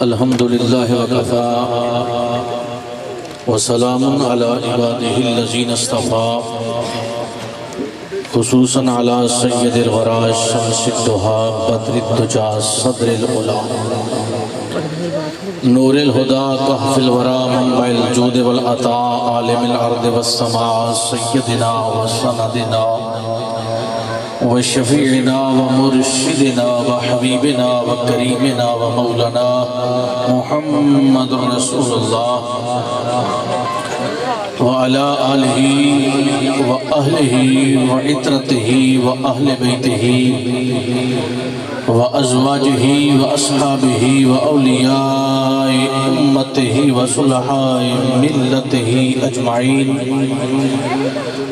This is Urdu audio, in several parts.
الحمدللہ وکفا وسلام علی عبادہ الذین اصطفیٰ خصوصاً علی سید الورا شمس الدہا بدر الدجا صدر العلا نور الہدا کہف الورا منبع الجود والعطاء عالم الارض والسماء سیدنا وسندنا وشفیعنا ومرشدنا وحبیبنا وکریمنا ومولانا محمد رسول اللہ وعلى آلہ وأہلہ وعطرتہ وأہل بیتہ وأزواجہ وأصحابہ وأولیاء امتہ وصلحاء ملتہ اجمعین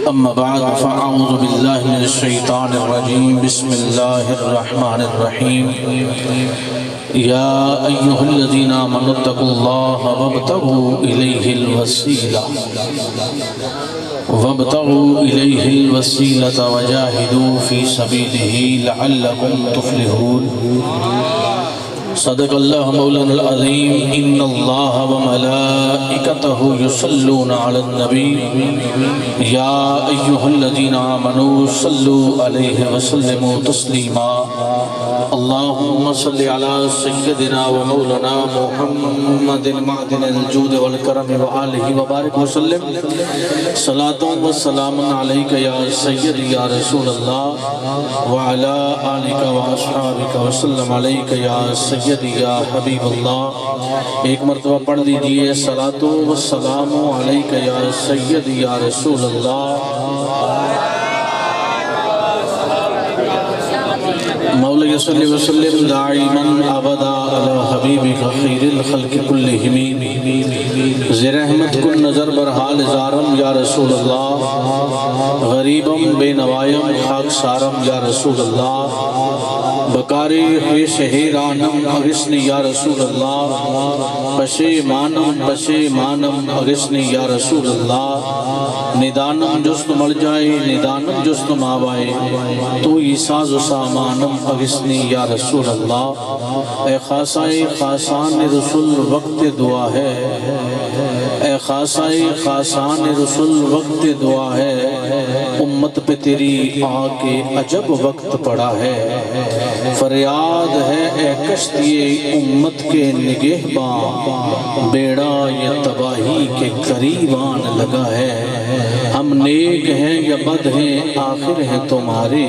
اما بعد فاعوذ باللہ من الشیطان الرجیم بسم اللہ الرحمن الرحیم یا ایہا الذین آمنوا اتقوا اللہ وابتغوا الیہ الوسیلۃ وجاہدوا فی سبیلہ لعلکم تفلحون صدق اللہ مولانا العظیم ان اللہ وملائکتہ یصلون علی النبی یا ایہا الذین آمنوا صلوا علیہ وسلموا تسلیما اللہم صلی علی سیدنا ومولانا محمد معدن الجود والکرم وآلہ وبارک وسلم صلاۃ والسلام علیک یا سیدی یا رسول اللہ وعلی آلک واصحابک وسلم علیک یا سیدی یا حبیب اللہ ایک مرتبہ پڑھ دیجئے صلاۃ والسلام علیک یا سیدی یا رسول اللہ مولا صلی وسلم دائما ابدا علی حبیبک خیر الخلق کلہم زیر احمد کن نظر برحال زارم یا رسول اللہ غریبم بے نوائم خاک سارم یا رسول اللہ بکاری خیش حیرانم اغسنی یا رسول اللہ پشیمانم اغسنی یا رسول اللہ ندانم جست مل جائے ندانم جست ماوائے تو ہی ساز و سامانم اغسنی یا رسول اللہ اے خاصان رسول وقت دعا ہے اے خاصان رسول وقت دعا ہے امت پہ تیری آکے عجب وقت پڑا ہے فریاد ہے اے کشتی امت کے نگہباں بیڑا یہ تباہی کے قریبان لگا ہے ہم نیک ہیں یا بد ہیں آخر ہیں تمہارے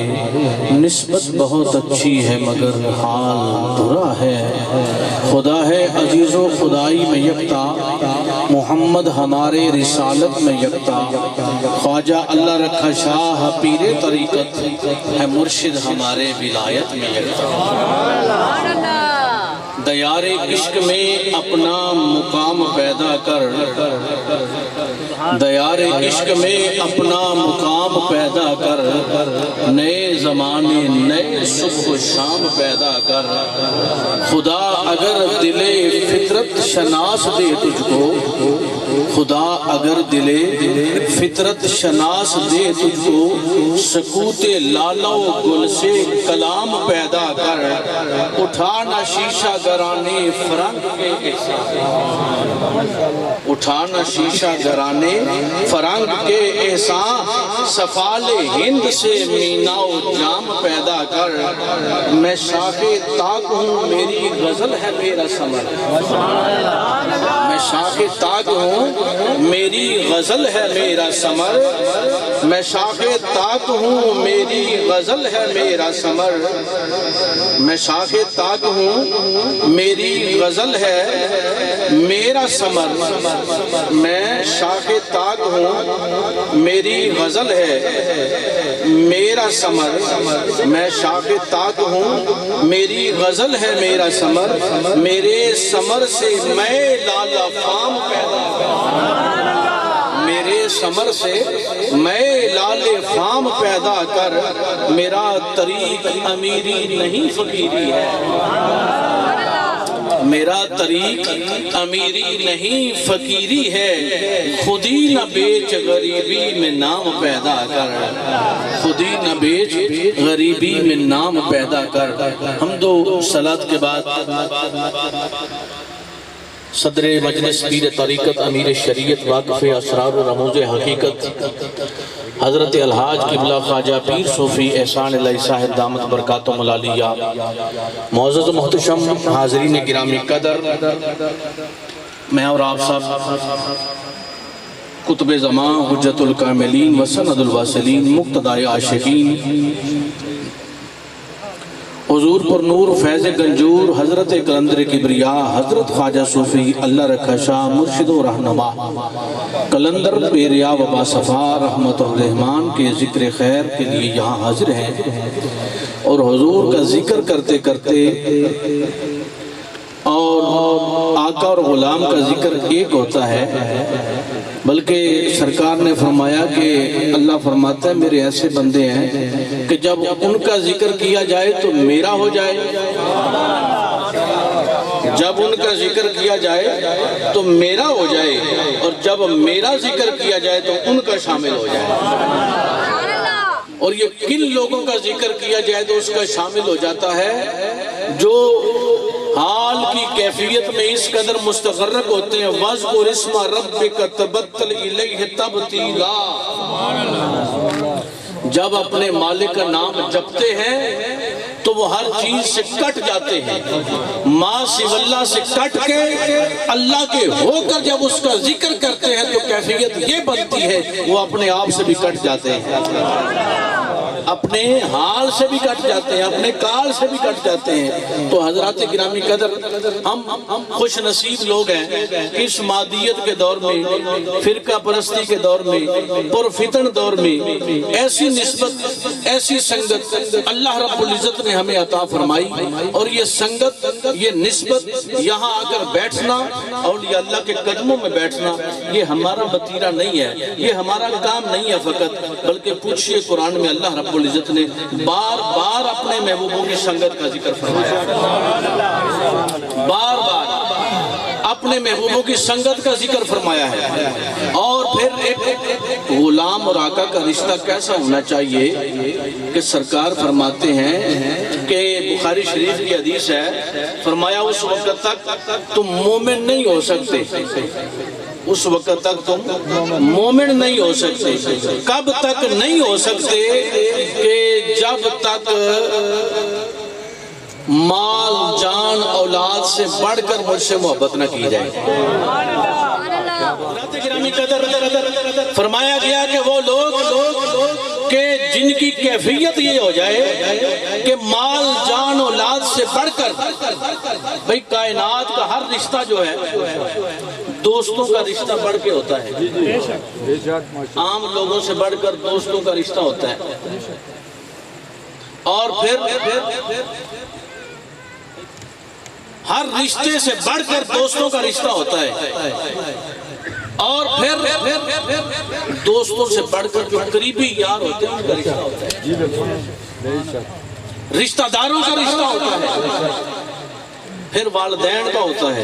نسبت بہت اچھی ہے مگر حال برا ہے خدا ہے عزیز و خدائی میں یکتا محمد ہمارے رسالت میں یکتا خواجہ اللہ رکھا شاہ پیر طریقت ہے مرشد ہمارے ولایت میں یکتا دیار عشق میں اپنا مقام پیدا کر دیار عشق میں اپنا مقام پیدا کر نئے زمانے نئے صبح و شام پیدا کر خدا اگر دل فطرت شناس دے تجھ کو خدا اگر دل فطرت شناس دے تجھ کو سکوت لالو گل سے کلام پیدا کر اٹھانا شیشہ گرانے فرنگ کے احسان اٹھانا شیشہ گرانے فرنگ کے احسان سفال ہند سے مینا و جام پیدا کر میں شاخ تاک ہوں میری غزل ہے میرا سمر میں شاخ تاک ہوں میری غزل ہے میرا سمر میں شاخ تاک ہوں میری غزل ہے میرا سمر میں شاخ تاک ہوں میری غزل ہے میرا سمر میں شاخ تاک ہوں میری غزل ہے میرا سمر میں شاخ تاک ہوں میری غزل ہے میرا سمر میرے سمر سے میں لالا فام پیدا کر میرے سمر سے میں لال فام پیدا کر میرا طریق امیری نہیں فقیری ہے میرا طریق امیری نہیں فقیری ہے، خودی نہ بیچ غریبی میں نام پیدا کر، خودی نہ بیچ غریبی میں نام پیدا کر۔ حمد و صلات کے بعد صدر مجلس پیر طریقت امیر شریعت واقف اسرار و رموز حقیقت حضرت الحاج قبلہ خواجہ پیر صوفی احسان اللہ صاحب دامت برکاتہم العالیہ، معزز محتشم حاضرین گرامی قدر، میں اور آپ سب قطب زمان حجت الکاملین و سند الواصلین مقتداء عاشقین حضور پر نور فیض گنجور حضرت قلندر کبریاء حضرت خواجہ صوفی اللہ رکھا شاہ مرشد و رہنما قلندر پیریا و باصفا رحمت الرحمن کے ذکر خیر کے لیے یہاں حاضر ہیں، اور حضور کا ذکر کرتے کرتے اور آقا اور غلام کا ذکر ایک ہوتا ہے، بلکہ سرکار نے فرمایا کہ اللہ فرماتا ہے میرے ایسے بندے ہیں کہ جب ان کا ذکر کیا جائے تو میرا ہو جائے، جب ان کا ذکر کیا جائے تو میرا ہو جائے، اور جب میرا ذکر کیا جائے تو ان کا شامل ہو جائے۔ اور یہ کن لوگوں کا ذکر کیا جائے تو اس کا شامل ہو جاتا ہے جو حال کی کیفیت میں اس قدر مستغرق ہوتے ہیں، وَاذْكُرِ اسْمَ رَبِّكَ تَبَتَّلْ إِلَيْهِ تَبْتِيلًا، جب اپنے مالک کا نام جپتے ہیں تو وہ ہر چیز سے کٹ جاتے ہیں، ما سوی اللہ سے کٹ کے اللہ کے ہو کر جب اس کا ذکر کرتے ہیں تو کیفیت یہ بنتی ہے وہ اپنے آپ سے بھی کٹ جاتے ہیں، اپنے حال سے بھی کٹ جاتے ہیں، اپنے کال سے بھی کٹ جاتے ہیں۔ تو حضرات گرامی قدر، ہم خوش نصیب لوگ ہیں کہ اس مادیت کے دور میں، فرقہ پرستی کے دور میں، پرفتن دور میں ایسی نسبت، ایسی سنگت اللہ رب العزت نے ہمیں عطا فرمائی، اور یہ سنگت، یہ نسبت، یہاں آ کر بیٹھنا، اولیاء اللہ کے قدموں میں بیٹھنا، یہ ہمارا وتیرہ نہیں ہے، یہ ہمارا کام نہیں ہے فقط، بلکہ پوچھئے قرآن میں اللہ رب العزت نے بار بار اپنے محبوبوں کی سنگت کا ذکر فرمایا، بار بار اپنے محبوبوں کی سنگت کا ذکر فرمایا ہے۔ اور پھر ایک غلام اور آقا کا رشتہ کیسا ہونا چاہیے کہ سرکار فرماتے ہیں کہ بخاری شریف کی حدیث ہے، فرمایا اس وقت تک تم مومن نہیں ہو سکتے، اس وقت تک تم مومن نہیں ہو سکتے۔ کب تک نہیں ہو سکتے؟ کہ جب تک مال جان اولاد سے بڑھ کر مجھ سے محبت نہ کی جائے۔ فرمایا گیا کہ وہ لوگ کہ جن کی کیفیت یہ ہو جائے کہ مال جان اولاد سے بڑھ کر، بھئی کائنات کا ہر رشتہ جو ہے دوستوں کا رشتہ بڑھ کے ہوتا ہے، عام لوگوں سے بڑھ کر دوستوں کا رشتہ ہوتا ہے، اور پھر ہر رشتے سے بڑھ کر دوستوں کا رشتہ ہوتا ہے، اور پھر دوستوں سے بڑھ کر جو قریبی یار ہوتے ہیں ان کا رشتہ ہوتا ہے، رشتہ داروں کا رشتہ ہوتا ہے، پھر والدین کا ہوتا ہے۔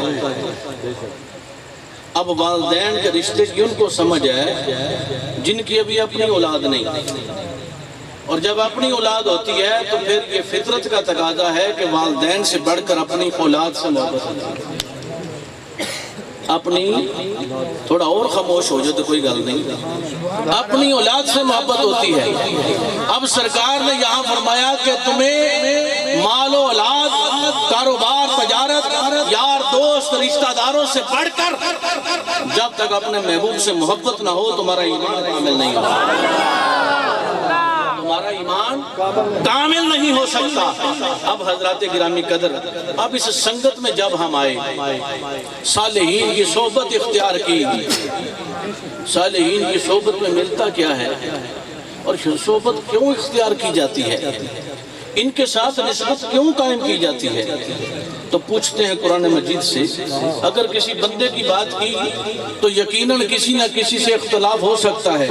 اب والدین کے رشتے کی ان کو سمجھ ہے جن کی ابھی اپنی اولاد نہیں، اور جب اپنی اولاد ہوتی ہے تو پھر یہ فطرت کا تقاضا ہے کہ والدین سے بڑھ کر اپنی اولاد سے محبت ہوتی ہے۔ اپنی تھوڑا اور خاموش ہو جائے تو کوئی گل نہیں، اپنی اولاد سے محبت ہوتی ہے۔ اب سرکار نے یہاں فرمایا کہ تمہیں مال و اولاد، کاروبار، تجارت، یار دوست، رشتہ داروں سے بڑھ کر جب تک اپنے محبوب سے محبت نہ ہو تمہارا ایمان کامل نہیں ہوگا، تمہارا ایمان کامل نہیں ہو سکتا۔ اب حضرات گرامی قدر، اب اس سنگت میں جب ہم آئے، صالحین کی صحبت اختیار کی، صالحین کی صحبت میں ملتا کیا ہے اور صحبت کیوں اختیار کی جاتی ہے، ان کے ساتھ نسبت کیوں قائم کی جاتی ہے؟ تو پوچھتے ہیں قرآن مجید سے، اگر کسی بندے کی بات کی تو یقیناً کسی نہ کسی سے اختلاف ہو سکتا ہے،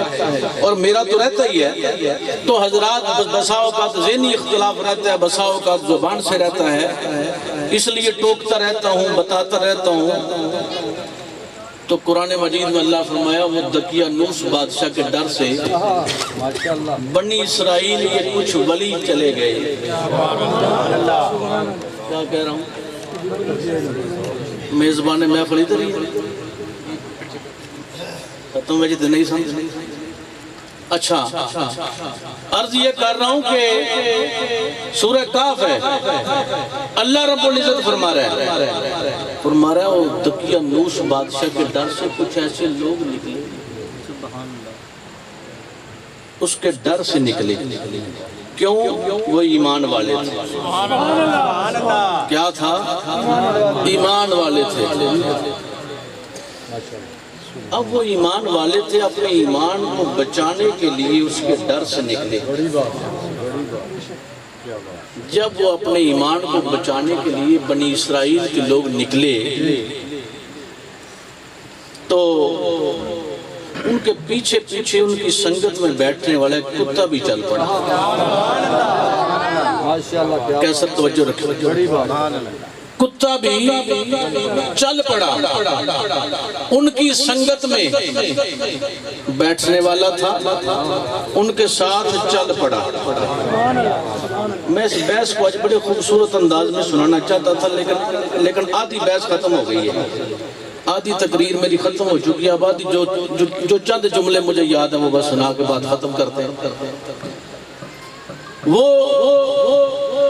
اور میرا تو رہتا ہی ہے، تو حضرات بسا اوقات ذہنی اختلاف رہتا ہے، بسا اوقات زبان سے رہتا ہے، اس لیے ٹوکتا رہتا ہوں، بتاتا رہتا ہوں۔ تو قرآن مجید میں اللہ فرمایا وہ دقیانوس بادشاہ کے ڈر سے بنی اسرائیل کے کچھ ولی چلے گئے۔ کیا کہہ رہا ہوں؟ میزبان محفل ادھر ہی تم مجھے تو نہیں سمجھ. اچھا عرض یہ کر رہا ہوں کہ سورہ کاف ہے, اللہ رب العزت فرما رہا ہے وہ دقیانوس بادشاہ کے ڈر سے کچھ ایسے لوگ نکلے, اس کے ڈر سے نکلے. کیوں؟ وہ ایمان والے تھے. کیا تھا؟ ایمان والے تھے. اب وہ ایمان والے تھے, اپنے ایمان کو بچانے کے لیے اس کے ڈر سے نکلے. جب وہ اپنے ایمان کو بچانے کے لیے بنی اسرائیل کے لوگ نکلے تو ان کے پیچھے پیچھے ان کی سنگت میں بیٹھنے والا ایک کتا بھی چل پڑا. کیسا توجہ رکھیں, کتا بھی چل پڑا, ان کی سنگت میں بیٹھنے والا تھا, ان کے ساتھ چل پڑا. میں اس بحث کو آج بڑے خوبصورت انداز میں سنانا چاہتا تھا, لیکن آدھی بحث ختم ہو گئی ہے, آدھی تقریر میری ختم ہو چکی ہے. اب آدھی جو چند جملے مجھے یاد ہیں وہ بس سنا کے بعد ختم کرتے ہیں. وہ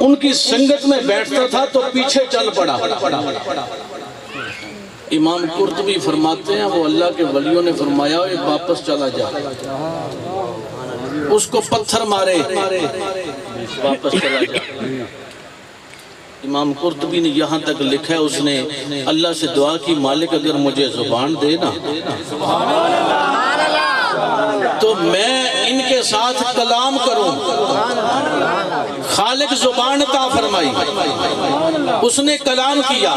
ان کی سنگت میں بیٹھتا تھا تو پیچھے چل پڑا. امام قرطبی فرماتے ہیں وہ اللہ کے ولیوں نے فرمایا واپس چلا جا, اس کو پتھر مارے, واپس چلا جا. امام قرطبی نے یہاں تک لکھا ہے, اس نے اللہ سے دعا کی مالک اگر مجھے زبان دے نا تو میں ان کے ساتھ کلام کروں. خالق زبان عطا فرمائی, اس نے کلام کیا.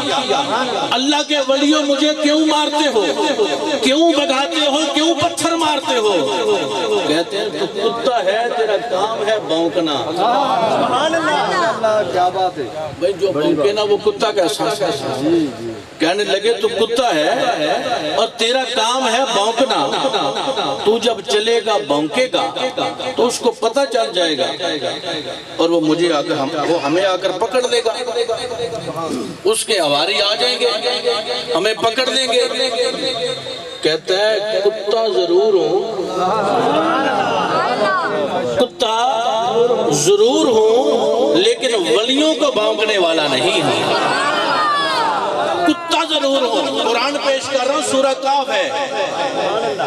اللہ کے ولیوں مجھے کیوں مارتے ہو, کیوں بگاتے ہو, کیوں پتھر مارتے ہو؟ کہتے ہیں تو کتا ہے, تیرا کام ہے بھونکنا. کیا بات ہے بھئی جو بھونکے نا وہ کتا کیسا؟ کہنے لگے تو کتا ہے اور تیرا کام ہے بھونکنا, تو جب چلے گا بھونکے گا تو اس کو پتہ چل جائے گا اور وہ مجھے آ کر وہ ہمیں آ کر پکڑ لے گا. اس کے ہواری آ جائیں گے, ہمیں پکڑ لیں گے. کہتا ہے کتا ضرور ہوں, کتا ضرور ہوں لیکن ولیوں کو بھونکنے والا نہیں ہوں. کتا ضرور ہوں. قرآن پیش کر رہا ہوں, سورہ کاف ہے,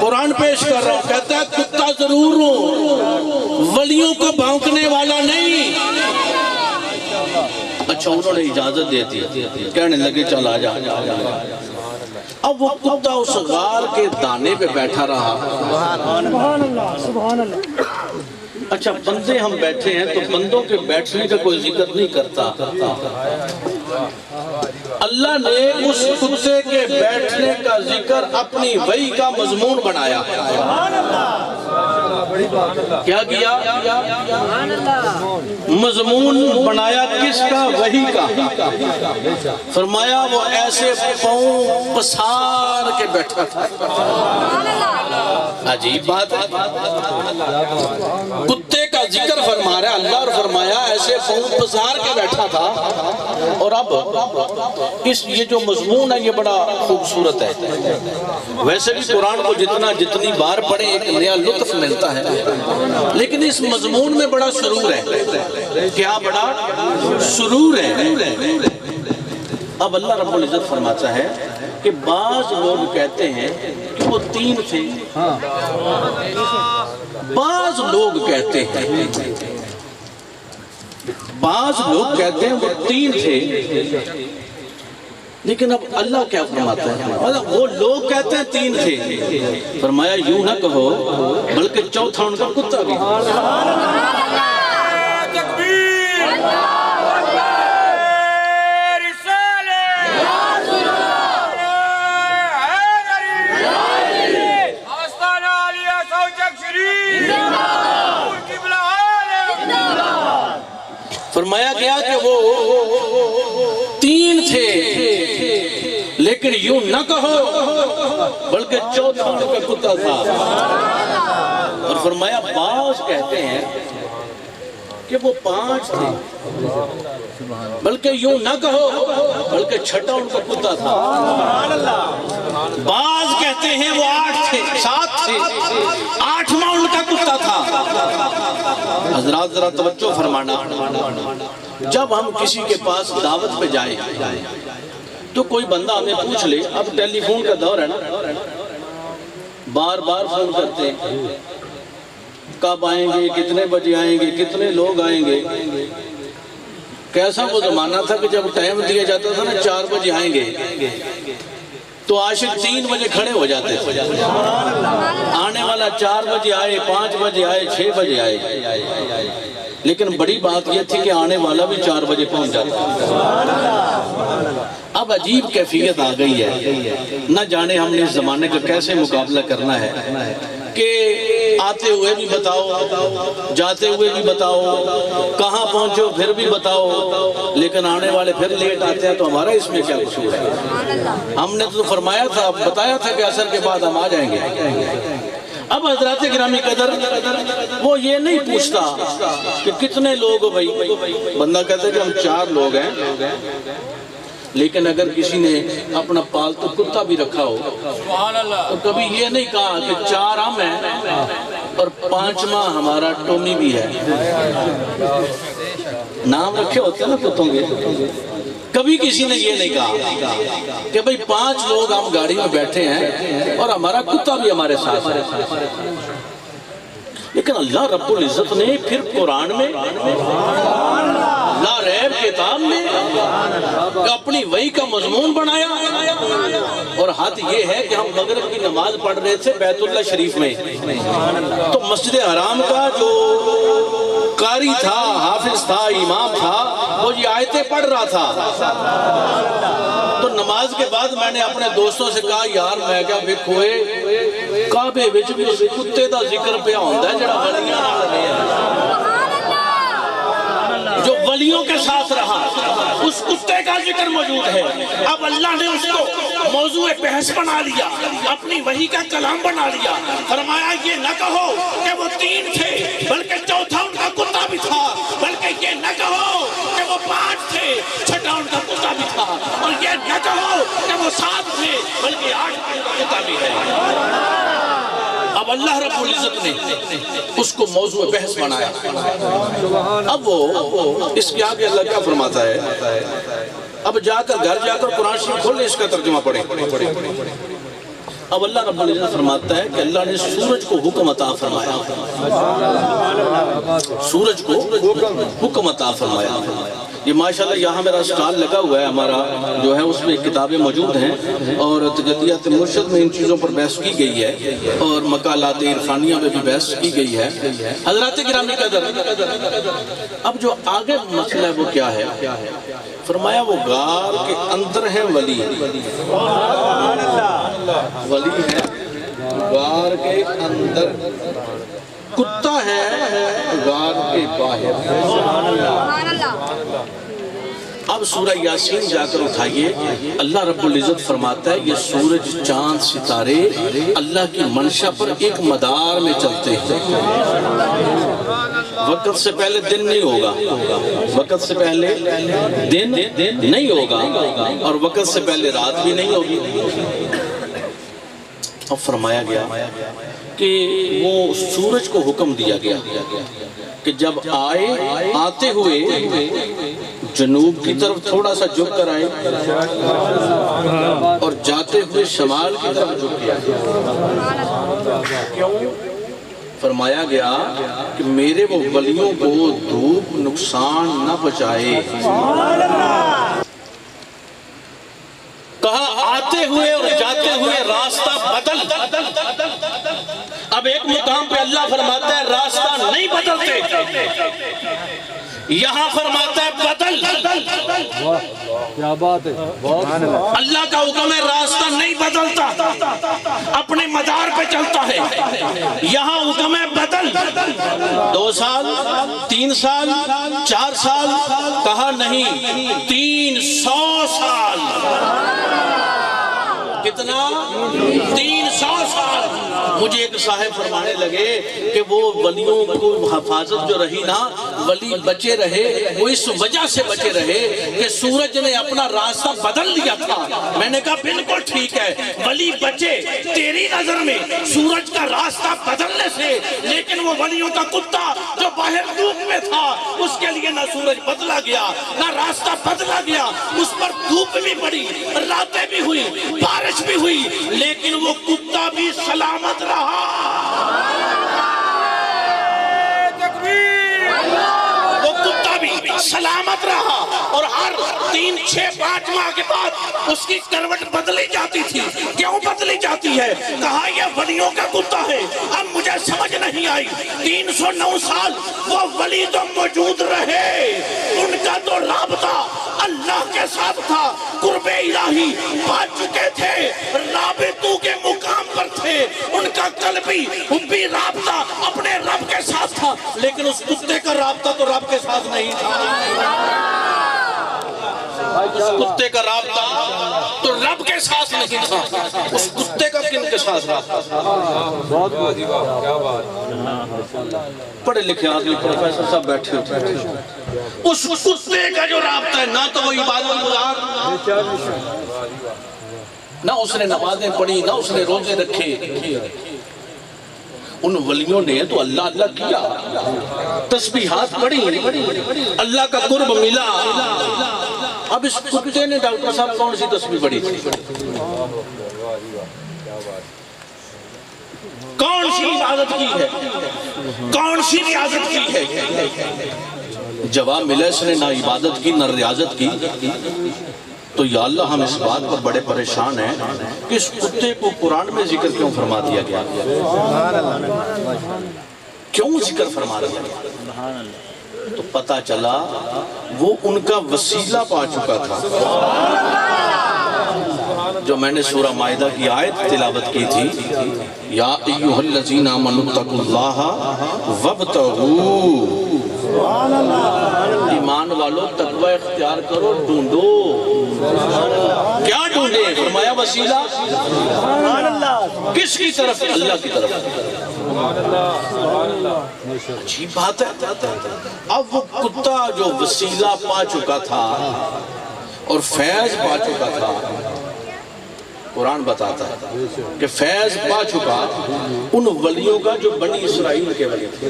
قرآن پیش کر رہا ہوں. کہتا ہے کتا ضرور ہوں, ولیوں کو بھونکنے والا نہیں. اچھا انہوں نے اجازت دے دی, کہنے لگے چل آ جا. اب وہ کتا اس غار کے دانے پہ بیٹھا رہا. سبحان اللہ. اچھا بندے ہم بیٹھے ہیں تو بندوں کے بیٹھنے کا کوئی ذکر نہیں کرتا. اللہ نے اس کتے کے بیٹھنے کا ذکر اپنی وحی کا مضمون بنایا. کیا کیا؟ مضمون بنایا کس کا؟ وحی کا. فرمایا وہ ایسے پاؤں پسار کے بیٹھا تھا. عجیب بات ہے, کتے کا ذکر فرما رہا ہے اللہ, اور فرمایا ایسے پاؤں پسار کے بیٹھا تھا. اور اب یہ جو مضمون ہے یہ بڑا خوبصورت ہے. ویسے بھی قرآن کو جتنی بار پڑھیں ایک نیا لطف ملتا ہے, لیکن اس مضمون میں بڑا سرور ہے. کیا بڑا سرور ہے. اب اللہ رب العزت فرماتا ہے کہ بعض لوگ کہتے ہیں کہ وہ 3 تھے, بعض لوگ کہتے ہیں وہ 3 تھے. لیکن اب اللہ کیا فرماتا ہے, وہ لوگ کہتے ہیں 3 تھے. فرمایا یوں نہ کہو بلکہ چوتھا ان کا کتا بھی. فرمایا گیا کہ وہ 3 تھے لیکن یوں نہ کہو بلکہ چوتھا ان کا کتا تھا. اور فرمایا بعض کہتے ہیں کہ وہ 5 تھے، بلکہ یوں نہ کہو بلکہ چھٹا ان کا کتا تھا۔ بعض کہتے ہیں وہ 8 تھے، 7 تھے، 8واں ان کا کتا تھا۔ حضرات ذرا توجہ فرمانا، جب ہم کسی کے پاس دعوت پہ جائیں تو کوئی بندہ ہمیں پوچھ لے، اب ٹیلی فون کا دور ہے نا، بار بار فون کرتے ہیں، کب آئیں گے، کتنے بجے آئیں گے، کتنے لوگ آئیں گے۔ کیسا وہ زمانہ تھا کہ جب ٹائم دیا جاتا تھا نا 4 بجے آئیں گے تو عاشق 3 بجے کھڑے ہو جاتے تھے، آنے والا 4 بجے آئے، 5 بجے آئے، 6 بجے آئے، لیکن بڑی بات یہ تھی کہ آنے والا بھی 4 بجے پہنچ جاتا۔ اب عجیب کیفیت آ گئی ہے، نہ جانے ہم نے اس زمانے کا کیسے مقابلہ کرنا ہے کہ آتے ہوئے بھی بتاؤ، جاتے ہوئے بھی بتاؤ، کہاں پہنچو پھر بھی بتاؤ، لیکن آنے والے پھر لیٹ آتے ہیں، تو ہمارا اس میں کیا قصور ہے؟ ہم نے تو فرمایا تھا، بتایا تھا کہ عصر کے بعد ہم آ جائیں گے۔ اب حضرات گرامی قدر، وہ یہ نہیں پوچھتا کہ کتنے لوگ ہو بھائی، بندہ کہتا ہے کہ ہم 4 لوگ ہیں، لیکن اگر کسی نے اپنا پالتو کتا بھی رکھا ہو تو کبھی یہ نہیں کہا کہ 4 ہم ہیں اور 5واں ہمارا ٹومی بھی ہے۔ نام رکھے ہوتے ہیں نا کتوں کے، کبھی کسی نے یہ نہیں کہا کہ بھئی 5 لوگ ہم گاڑی میں بیٹھے ہیں اور ہمارا کتا بھی ہمارے ساتھ ہے۔ لیکن اللہ رب العزت نے پھر قرآن میں لا ریب کتاب میں اپنی وحی کا مضمون بنایا، اور حد یہ ہے کہ ہم مغرب کی نماز پڑھ رہے تھے بیت اللہ شریف میں، تو مسجد حرام کا جو قاری تھا، حافظ تھا، امام تھا، وہ یہ آیتیں پڑھ رہا تھا۔ تو نماز کے بعد میں نے اپنے دوستوں سے کہا یار میں کیا ویکھوئے کعبے وچ بھی اس کتے دا ذکر پیا ہوندا ہے جڑا ولیاں نال رہیا، جو ولیوں کے ساتھ رہا، اس کتے کا ذکر موجود ہے۔ اب اللہ نے اس کو موضوع بحث بنا لیا، اپنی وحی کا کلام بنا لیا، فرمایا یہ نہ کہو کہ وہ 3 تھے بلکہ چوتھا ان کا کتا بھی تھا، بلکہ یہ نہ کہو کہ وہ 5 تھے چھٹا ان کا کتا بھی تھا، اور یہ نہ کہو کہ وہ 7 تھے بلکہ 8 ان کا کتا بھی ہے۔ اب اللہ رب العزت نے اس کو موضوع بحث بنایا۔ اب وہ اس کے آگے اللہ کیا فرماتا ہے؟ اب جا کر گھر جا کر قرآن شریف کھولیں، اس کا ترجمہ پڑھیں۔ اب اللہ رب العزت فرماتا ہے کہ اللہ نے سورج کو حکم عطا فرمایا، سورج کو حکم عطا فرمایا۔ یہ ماشاءاللہ یہاں میرا سٹال لگا ہوا ہے، ہمارا جو ہے اس میں کتابیں موجود ہیں، اور تجدیات مرشد میں ان چیزوں پر بحث کی گئی ہے، اور مقالات عرفانیہ میں بھی بحث کی گئی ہے۔ حضرات گرامی قدر، اب جو آگے مسئلہ ہے وہ کیا ہے؟ فرمایا وہ غار کے اندر ہیں ولی، ولی ہے غار کے اندر، کتا ہے غار کے باہر۔ اب سورہ یاسین جا کر اٹھائیے، اللہ رب العزت فرماتا ہے یہ سورج چاند ستارے اللہ کی منشا پر ایک مدار میں چلتے ہیں، وقت سے پہلے دن نہیں ہوگا، وقت سے پہلے دن نہیں ہوگا، اور وقت سے پہلے رات بھی نہیں ہوگی۔ اب فرمایا گیا کہ وہ سورج کو حکم دیا گیا کہ جب آتے ہوئے جنوب کی طرف تھوڑا سا جھک کر آئے، اور جاتے ہوئے شمال کی طرف جھک گیا۔ کیوں؟ فرمایا گیا کہ میرے وہ ولیوں کو دھوپ نقصان نہ پہنچائے۔ کہا آتے ہوئے اور جاتے ہوئے راستہ بدل۔ اب ایک مقام پہ اللہ فرماتا ہے راستہ نہیں بدلتے، یہاں فرماتا ہے بدل۔ کیا بات ہے، اللہ کا حکم ہے راستہ نہیں بدلتا، اپنے مدار پہ چلتا ہے۔ یہاں حکم ہے بدل، 2 سال 3 سال 4 سال، کہا نہیں 300 سال۔ کتنا؟ 300 سال۔ مجھے ایک صاحب فرمانے لگے کہ وہ ولیوں کو حفاظت جو رہی نا، ولی بچے رہے وہ اس وجہ سے بچے رہے کہ سورج نے اپنا راستہ بدل لیا تھا۔ میں نے کہا بالکل ٹھیک ہے، ولی بچے تیری نظر میں سورج کا راستہ بدلنے سے، لیکن وہ ولیوں کا کتا جو باہر دھوپ میں تھا اس کے لیے نہ سورج بدلا گیا نہ راستہ بدلا گیا، اس پر دھوپ بھی پڑی، راتیں بھی ہوئی، بارش بھی ہوئی، لیکن وہ کتا بھی سلامت رہا۔ سلامت رہا، اور ہر 3 6 5 ماہ کے بعد اس کی کروٹ بدلی جاتی تھی۔ کیوں بدلی جاتی ہے؟ کہا یہ ولیوں کا کتا ہے۔ اب مجھے سمجھ نہیں آئی، 309 سال وہ ولی تو موجود رہے، ان کا تو رابطہ اللہ کے ساتھ تھا، قرب الہی پا چکے تھے، رابطوں کے مقام پر تھے، ان کا قلبی حبی رابطہ اپنے رب کے ساتھ تھا، لیکن اس کتے کا رابطہ تو رب کے ساتھ نہیں تھا۔ اس کتے کا رابطہ تو رب کے ساتھ نہیں تھا، اس کتے کا کن کے ساتھ رابطہ تھا؟ پڑھے لکھے آدمی پروفیسر صاحب بیٹھے ہوتے، اس کتے کا جو رابطہ ہے، نہ تو وہ عبادت گزار، نہ اس نے نمازیں پڑھی، نہ اس نے روزے رکھے۔ ان ولیوں نے تو اللہ اللہ کیا، تسبیحات پڑھی، اللہ کا قرب ملا۔ اب اس کتے نے ڈاکٹر صاحب کون سی تسبیح پڑھی تھی؟ کون سی عبادت کی ہے؟ کون سی ریاضت کی ہے؟ جواب ملا اس نے نہ عبادت کی نہ ریاضت کی۔ تو یا اللہ ہم اس بات پر بڑے پریشان ہیں کہ اس کتے کو قرآن میں ذکر کیوں فرما دیا گیا؟ کیوں ذکر فرما دیا گیا؟ تو پتہ چلا وہ ان کا وسیلہ پا چکا تھا۔ جو میں نے سورہ مائدہ کی آیت تلاوت کی تھی، یا ایھا الذین آمنوا اتقوا اللہ وابتغوا، ایمان والو تقوی اختیار کرو، ڈھونڈو۔ کیا ڈھونڈے؟ فرمایا وسیلہ کس کی طرف؟ اللہ کی طرف۔ عجیب بات ہے، اب وہ کتا جو وسیلہ پا چکا تھا اور فیض پا چکا تھا، قرآن بتاتا ہے کہ فیض پا چکا ان ولیوں کا جو بنی اسرائیل کے ولی تھے۔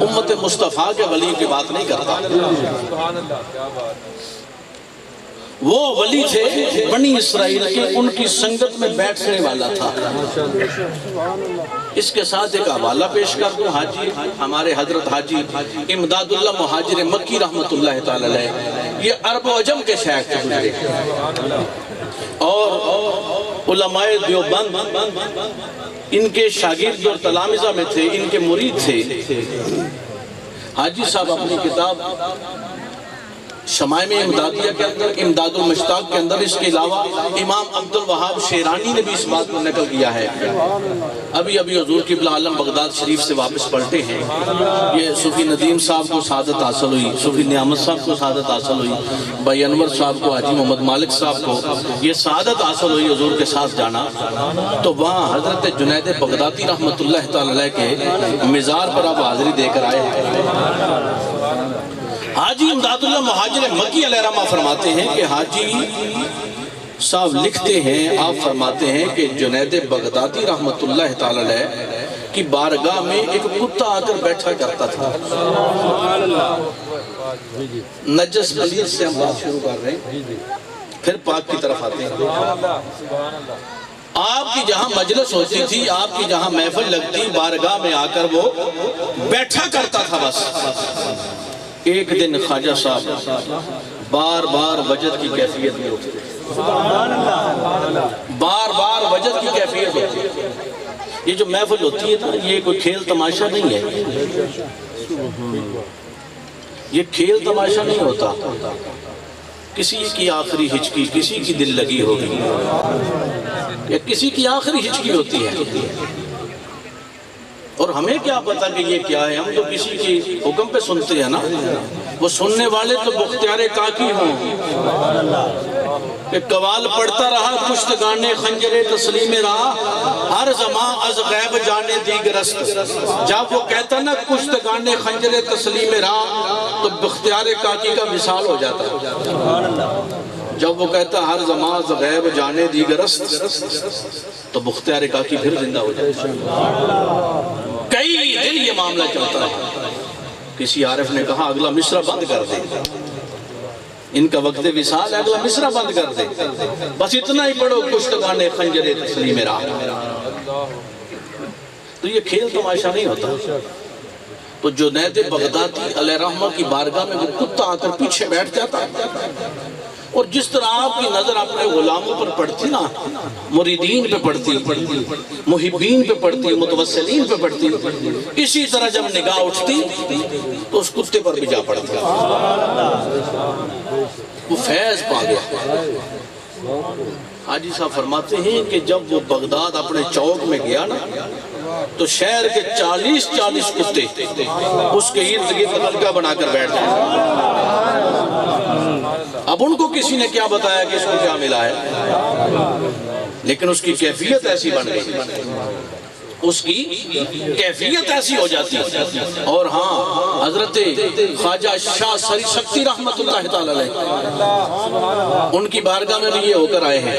امت مصطفیٰ کے ولی کی بات نہیں کرتا، وہ ولی تھے بنی اسرائیل کے، ان کی سنگت میں بیٹھنے والا تھا۔ اس کے ساتھ ایک حوالہ پیش کر دوں، حاجی ہمارے حضرت حاجی امداد اللہ مہاجر مکی رحمت اللہ تعالی علیہ، یہ عرب و عجم کے شیخ تھے گزرے، اور علماء دیوبند ان کے شاگرد اور تلامذہ میں تھے، ان کے مرید تھے۔ حاجی صاحب اپنی کتاب شمائم امدادیہ کے اندر، امداد المشتاق کے اندر، اس کے علاوہ امام عبد الوہاب شیرانی نے بھی اس بات کو نقل کیا ہے۔ ابھی حضور قبلہ عالم بغداد شریف سے واپس پلٹے ہیں۔ یہ صوفی ندیم صاحب کو سعادت حاصل ہوئی، صوفی نعمت صاحب کو سعادت حاصل ہوئی، بھائی انور صاحب کو، حاجی محمد مالک صاحب کو یہ سعادت حاصل ہوئی حضور کے ساتھ جانا۔ تو وہاں حضرت جنید بغدادی رحمت اللہ تعالی علیہ کے مزار پر اب حاضری دے کر آئے ہیں۔ حاجی امداد اللہ مہاجر مکی علیہ رحمہ فرماتے ہیں کہ حاجی صاحب لکھتے ہیں، آپ فرماتے ہیں کہ جنید بغدادی رحمت اللہ تعالی علیہ کی بارگاہ میں ایک کتا آ کر بیٹھا کرتا تھا۔ نجس پلید سے ہم بات شروع کر رہے ہیں، پھر پاک کی طرف آتے ہیں۔ آپ کی جہاں مجلس ہوتی تھی، آپ کی جہاں محفل لگتی، بارگاہ میں آ کر وہ بیٹھا کرتا تھا بس۔ ایک دن خواجہ صاحب بار بار وجد کی کیفیت میں ہوتے تھے، بار بار وجد کی کیفیت ہوتی ہے۔ یہ جو محفل ہوتی ہے نا، یہ کوئی کھیل تماشا نہیں ہے، یہ کھیل تماشا نہیں ہوتا۔ کسی کی آخری ہچکی کسی کی دل لگی ہوگی، یا کسی کی آخری ہچکی ہوتی ہے، اور ہمیں کیا پتا کہ یہ کیا ہے؟ ہم تو کسی کی حکم پہ سنتے ہیں نا۔ وہ سننے والے تو بختیار کاکی ہوں کہ قوال پڑھتا رہا کشتگان خنجر تسلیم رہا ہر زمان از غیب جانے دیگرست. جب وہ کہتا نا کشتگان خنجر تسلیم رہا تو بختیار کاکی کا مثال ہو جاتا. جب وہ کہتا ہر زمان از غیب جانے دیگرست تو بختیار کاکی پھر زندہ ہو جاتا. کئی دن یہ معاملہ چلتا ہے. کسی عارف نے کہا اگلا مصرع بند کر دے, ان کا وقت وصال ہے, اگلا مصرع بند کر دے, بس اتنا ہی پڑھو کشتگان خنجر تسلیم رہا. تو یہ کھیل تماشا نہیں ہوتا. تو جنید بغدادی علیہ رحمہ کی بارگاہ میں وہ کتا آ کر پیچھے بیٹھ جاتا, اور جس طرح آپ کی نظر اپنے غلاموں پر پڑتی نا, مریدین پہ پڑتی, محبین پہ پڑتی, متوسلین پہ پڑتی, اسی طرح جب نگاہ اٹھتی تو اس کتے پر بھی جا پڑتی. وہ فیض پا گیا. حاجی صاحب فرماتے ہیں کہ جب وہ بغداد اپنے چوک میں گیا نا تو شہر کے 40 کتے اس کے ارد گرد حلقہ بنا کر بیٹھ گئے. اب ان کو کسی نے کیا بتایا کہ اس کو کیا ملا ہے, لیکن اس کی کیفیت ایسی بن گئی, اس کی کیفیت ایسی ہو جاتی ہے. اور ہاں حضرت خواجہ شاہ سری سکتی رحمت اللہ تعالی علیہ ان کی بارگاہ میں بھی یہ ہو کر آئے ہیں.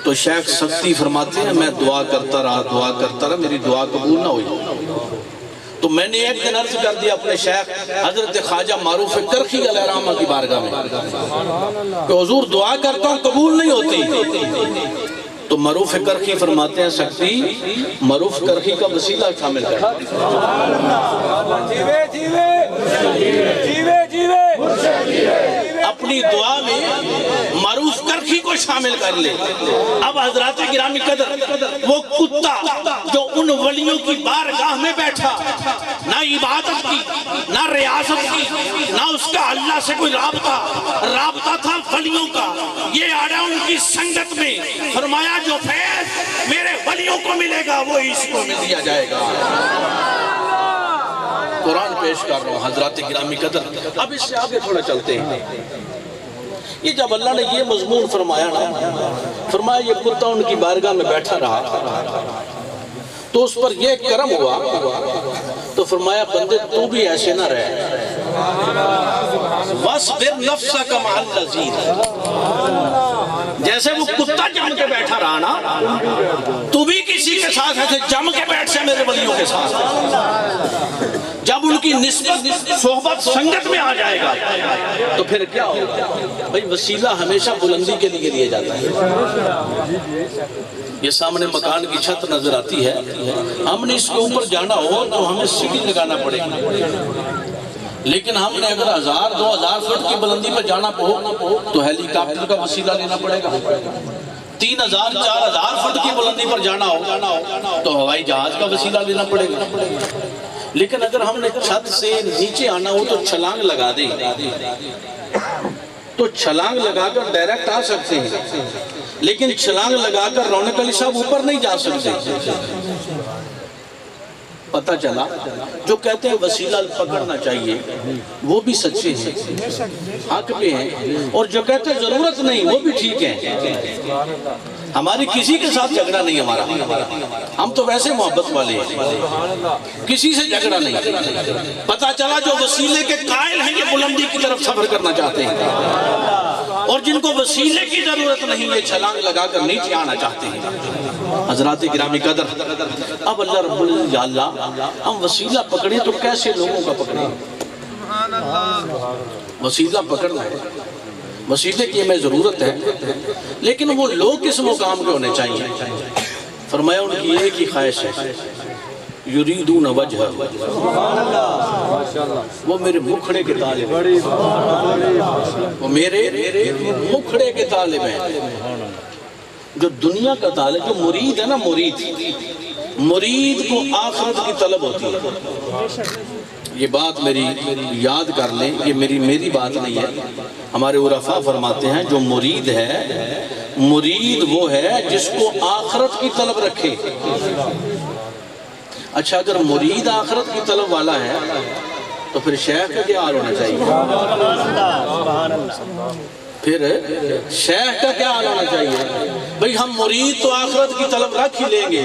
تو شیخ سکتی فرماتے ہیں میں دعا کرتا رہا, میری دعا قبول نہ ہوئی. تو میں نے ایک دن عرض کر دیا اپنے شیخ حضرت خواجہ معروف کرخی علیہ رحمہ کی بارگاہ میں کہ حضور دعا کرتا ہوں قبول نہیں ہوتی. تو معروف کرخی فرماتے ہیں سکتی معروف کرخی کا وسیلہ شامل کر, اپنی دعا میں معروف کرخی کو شامل کر لے. اب حضرات گرامی قدر وہ کتا جو ان ولیوں کی بارگاہ میں بیٹھا, نہ عبادت کی, نہ ریاضت کی, نہ اس کا اللہ سے کوئی رابطہ تھا ولیوں کا, یہ آیا ان کی سنگت میں, فرمایا جو فیض میرے ولیوں کو ملے گا وہ اس کو مل دیا جائے گا. قرآن پیش کر رہا ہوں حضرات گرامی قدر. اب اس سے آگے تھوڑا چلتے ہیں. یہ جب اللہ نے یہ مضمون فرمایا نا, فرمایا یہ کتا ان کی بارگاہ میں بیٹھا رہا تو اس پر یہ کرم ہوا, تو فرمایا بندے تو بھی ایسے نہ رہے, وَاصْبِرْ نَفْسَكَ مَعَ الَّذِينَ, جیسے وہ کتا جم کے بیٹھا رہا نا تو بھی کسی کے ساتھ ایسے جم کے بیٹھ سے میرے ولیوں کے ساتھ. جب ان کی نسبت صحبت سنگت میں آ جائے گا تو پھر کیا ہوگا بھئی, وسیلہ ہمیشہ بلندی کے لیے جاتا ہے. یہ سامنے مکان کی چھت نظر آتی ہے, ہم نے اس کے اوپر جانا ہو تو ہمیں سیڑھی لگانا پڑے گی, لیکن ہم نے اگر 1000-2000 فٹ کی بلندی پر جانا ہو تو ہیلی کاپٹر کا وسیلہ لینا پڑے گا. 3000-4000 فٹ کی بلندی پر جانا ہو تو ہوائی جہاز کا وسیلہ لینا پڑے گا. لیکن اگر ہم نے چھت سے نیچے آنا ہو تو چھلانگ لگا دیں تو چھلانگ لگا کر ڈائریکٹ آ سکتے ہیں, لیکن چھلانگ لگا کر رونق علی صاحب اوپر نہیں جا سکتے. پتہ چلا جو کہتے ہیں وسیلہ پکڑنا چاہیے وہ بھی سچے ہیں, حق پہ ہیں, اور جو کہتے ہیں ضرورت نہیں وہ بھی ٹھیک ہیں. ہماری کسی کے ساتھ جھگڑا نہیں ہمارا, ہم تو ویسے محبت والے ہیں, کسی سے جھگڑا نہیں. پتہ چلا جو وسیلے کے قائل ہیں یہ بلندی کی طرف سفر کرنا چاہتے ہیں, اور جن کو وسیلے کی ضرورت نہیں یہ چھلانگ لگا کر نیچے آنا چاہتے ہیں. حضرات گرامی قدر, اب اللہ رب العزت یا اللہ ہم وسیلہ پکڑیں تو کیسے لوگوں کا پکڑیں؟ وسیلہ پکڑنا ہے, وسیلے کی ہمیں ضرورت ہے, لیکن وہ لوگ کس مقام کے ہونے چاہیے؟ فرمایا ان کی ایک ہی خواہش ہے, یریدون وجہ, وہ میرے مکھڑے کے طالب ہیں, وہ میرے مکھڑے کے طالب ہیں. جو دنیا کا طالب, جو مرید ہے نا, مرید کو آخرت کی طلب ہوتی ہے. یہ بات میری یاد کر لیں, یہ میری بات نہیں ہے. ہمارے عرفاء فرماتے ہیں جو مرید ہے, مرید وہ ہے جس کو آخرت کی طلب رکھے. اچھا اگر مرید آخرت کی طلب والا ہے تو پھر شیخ کا کیا حال ہونا چاہیے؟ پھر شیخ کا کیا حال ہونا چاہیے؟ بھئی ہم مرید تو آخرت کی طلب رکھ ہی لیں گے،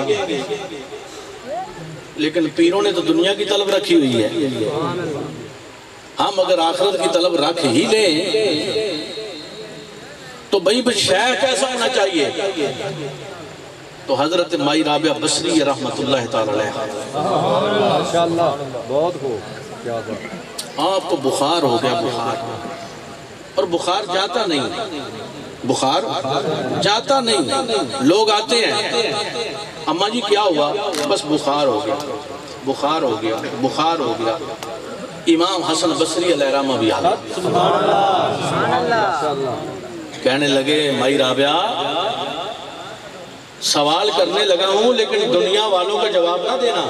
لیکن پیروں نے تو دنیا کی طلب رکھی ہوئی ہے۔ ہم اگر آخرت کی طلب رکھ ہی لیں تو بھئی شیخ کیسا ہونا چاہیے؟ تو حضرت مائی رابعہ بصری رحمت اللہ تعالی علیہ، ماشاءاللہ بہت خوب، کیا بات، آپ کو بخار ہو گیا، بخار، اور بخار جاتا نہیں، بخار جاتا نہیں، لوگ آتے ہیں، اماں جی کیا ہوا؟ بس بخار ہو گیا، بخار ہو گیا، بخار ہو گیا۔ امام حسن بصری علیہ رحمہ بھی آگئے، کہنے لگے مائی رابعہ سوال کرنے لگا ہوں لیکن دنیا والوں کا جواب نہ دینا،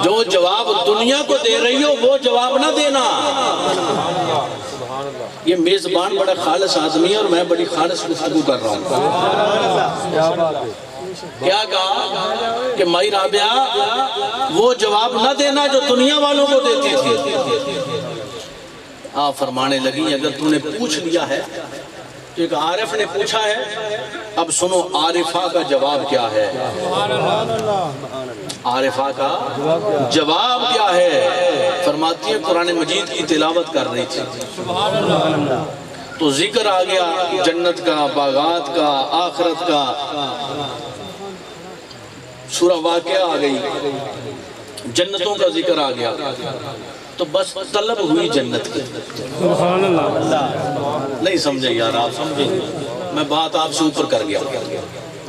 جو جواب دنیا کو دے رہی ہو وہ جواب نہ دینا۔ یہ میزبان بڑا خالص آدمی ہے اور میں بڑی خالص گفتگو کر رہا ہوں۔ کیا کہا کہ مائی رابعہ وہ جواب نہ دینا جو دنیا والوں کو دیتی تھی۔ آپ فرمانے لگی اگر تو نے پوچھ لیا ہے، تو ایک عارف نے پوچھا ہے، اب سنو عارفہ کا جواب کیا ہے، عارفہ کا جواب کیا ہے؟ فرماتی ہے قرآن مجید کی تلاوت کر رہی تھی تو ذکر آ گیا جنت کا، باغات کا، آخرت کا، سورہ واقعہ آ گئی، جنتوں کا ذکر آ گیا، تو بس طلب ہوئی جنت کی۔ نہیں سمجھے یار، آپ سمجھے، میں بات آپ سے اوپر کر گیا،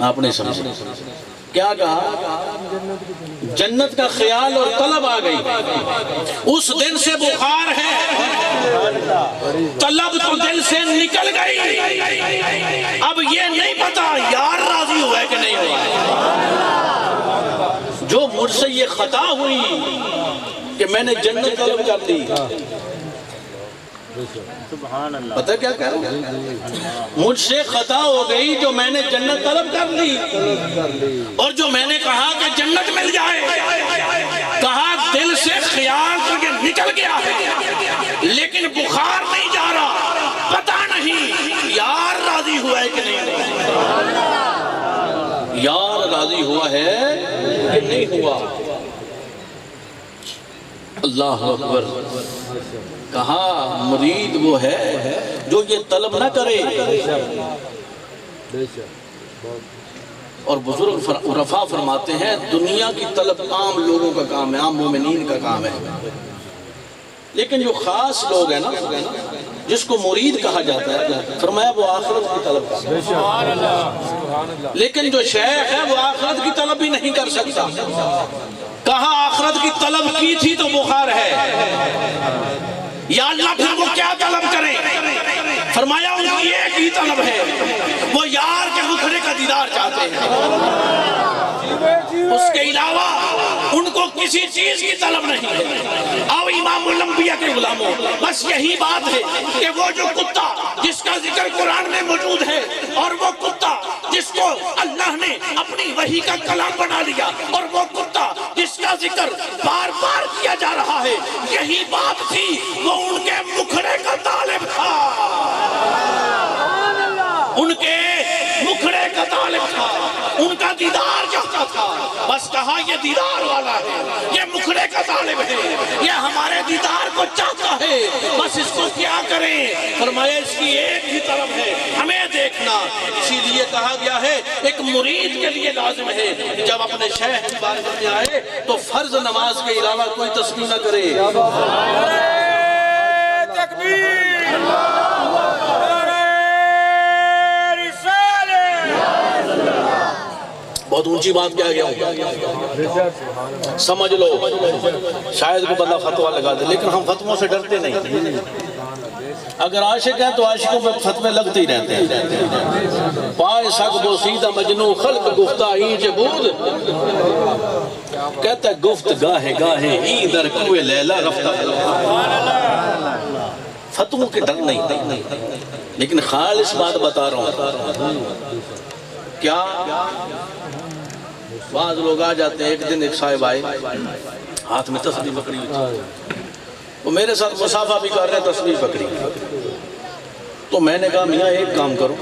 آپ نے سمجھے کیا کہا؟ جنت کا خیال اور طلب آ گئی، اس دن سے بخار ہے، طلب تو دل سے نکل گئی، اب یہ نہیں پتا یار راضی ہوا ہے کہ نہیں ہوا۔ جو مجھ سے یہ خطا ہوئی کہ میں نے جنت طلب کر دی، پتہ کیا کہہ رہا ہوں؟ مجھ سے خطا ہو گئی جو میں نے جنت طلب کر لی، اور جو میں نے کہا کہ جنت مل جائے، کہا دل سے خیال تو یہ نکل گیا ہے لیکن بخار نہیں جا رہا، پتہ نہیں یار راضی ہوا ہے کہ نہیں، یار راضی ہوا ہے کہ نہیں ہوا۔ اللہ اکبر۔ کہا مرید وہ ہے جو یہ طلب نہ کرے، اور بزرگ رفع فرماتے ہیں دنیا کی طلب عام لوگوں کا کام ہے، عام مومنین کا کام ہے، لیکن جو خاص لوگ ہیں نا جس کو مرید کہا جاتا ہے، فرمایا وہ آخرت کی طلب کرتا، لیکن جو شیخ ہے وہ آخرت کی طلب بھی نہیں کر سکتا۔ کہا آخرت کی طلب کی تھی تو بخار ہے، یا اللہ پھر وہ کیا طلب کریں؟ فرمایا ان کی ایک ہی طلب ہے، وہ یار کے مکھڑے کا دیدار چاہتے ہیں، اس کے علاوہ ان کو کسی چیز کی طلب نہیں ہے۔ آؤ امام الانبیاء کے غلاموں، بس یہی بات ہے کہ وہ جو کتا جس کا ذکر قرآن میں موجود ہے، اور وہ کتا جس کو اللہ نے اپنی وحی کا کلام بنا لیا، اور وہ کتا جس کا ذکر بار بار کیا جا رہا ہے، یہی بات تھی، وہ ان کے مکھڑے کا طالب تھا، ان کے مکھڑے کا طالب تھا، ان کا دیدار چاہتا تھا۔ بس کہا یہ دیدار والا ہے، یہ مکھڑے کا طالب ہے، یہ ہمارے دیدار کو چاہتا ہے، بس اس کو کیا کریں؟ فرمایا اس کی ایک ہی طرف ہے، ہمیں دیکھنا۔ اسی لیے کہا گیا ہے ایک مرید کے لیے لازم ہے جب اپنے شیخ کی بارگاہ میں آئے تو فرض نماز کے علاوہ کوئی تسبیح نہ کرے۔ بہت اونچی بات کہہ گیا ہوں، سمجھ لو، شاید کو بندہ فتوہ لگا دے، لیکن ہم فتووں سے ڈرتے نہیں۔ اگر عاشق ہیں تو عاشقوں پہ فتوے لگتے ہی رہتے ہیں۔ پائے سک بوسیدہ مجنو خلق گفتہ اینچ بود، کہتا ہے گفت گاہے گاہے این در کوئے لیلہ رفتہ۔ فتووں کے ڈر نہیں، لیکن خالص بات بتا رہا ہوں۔ کیا بعض لوگ آ جاتے ہیں، ایک دن ایک صاحب آئے ہاتھ میں تسبیح پکڑی ہوئی تھی. وہ میرے ساتھ مسافہ بھی کر رہے ہیں، تسبیح پکڑی. تو میں نے کہا میاں ایک کام کرو،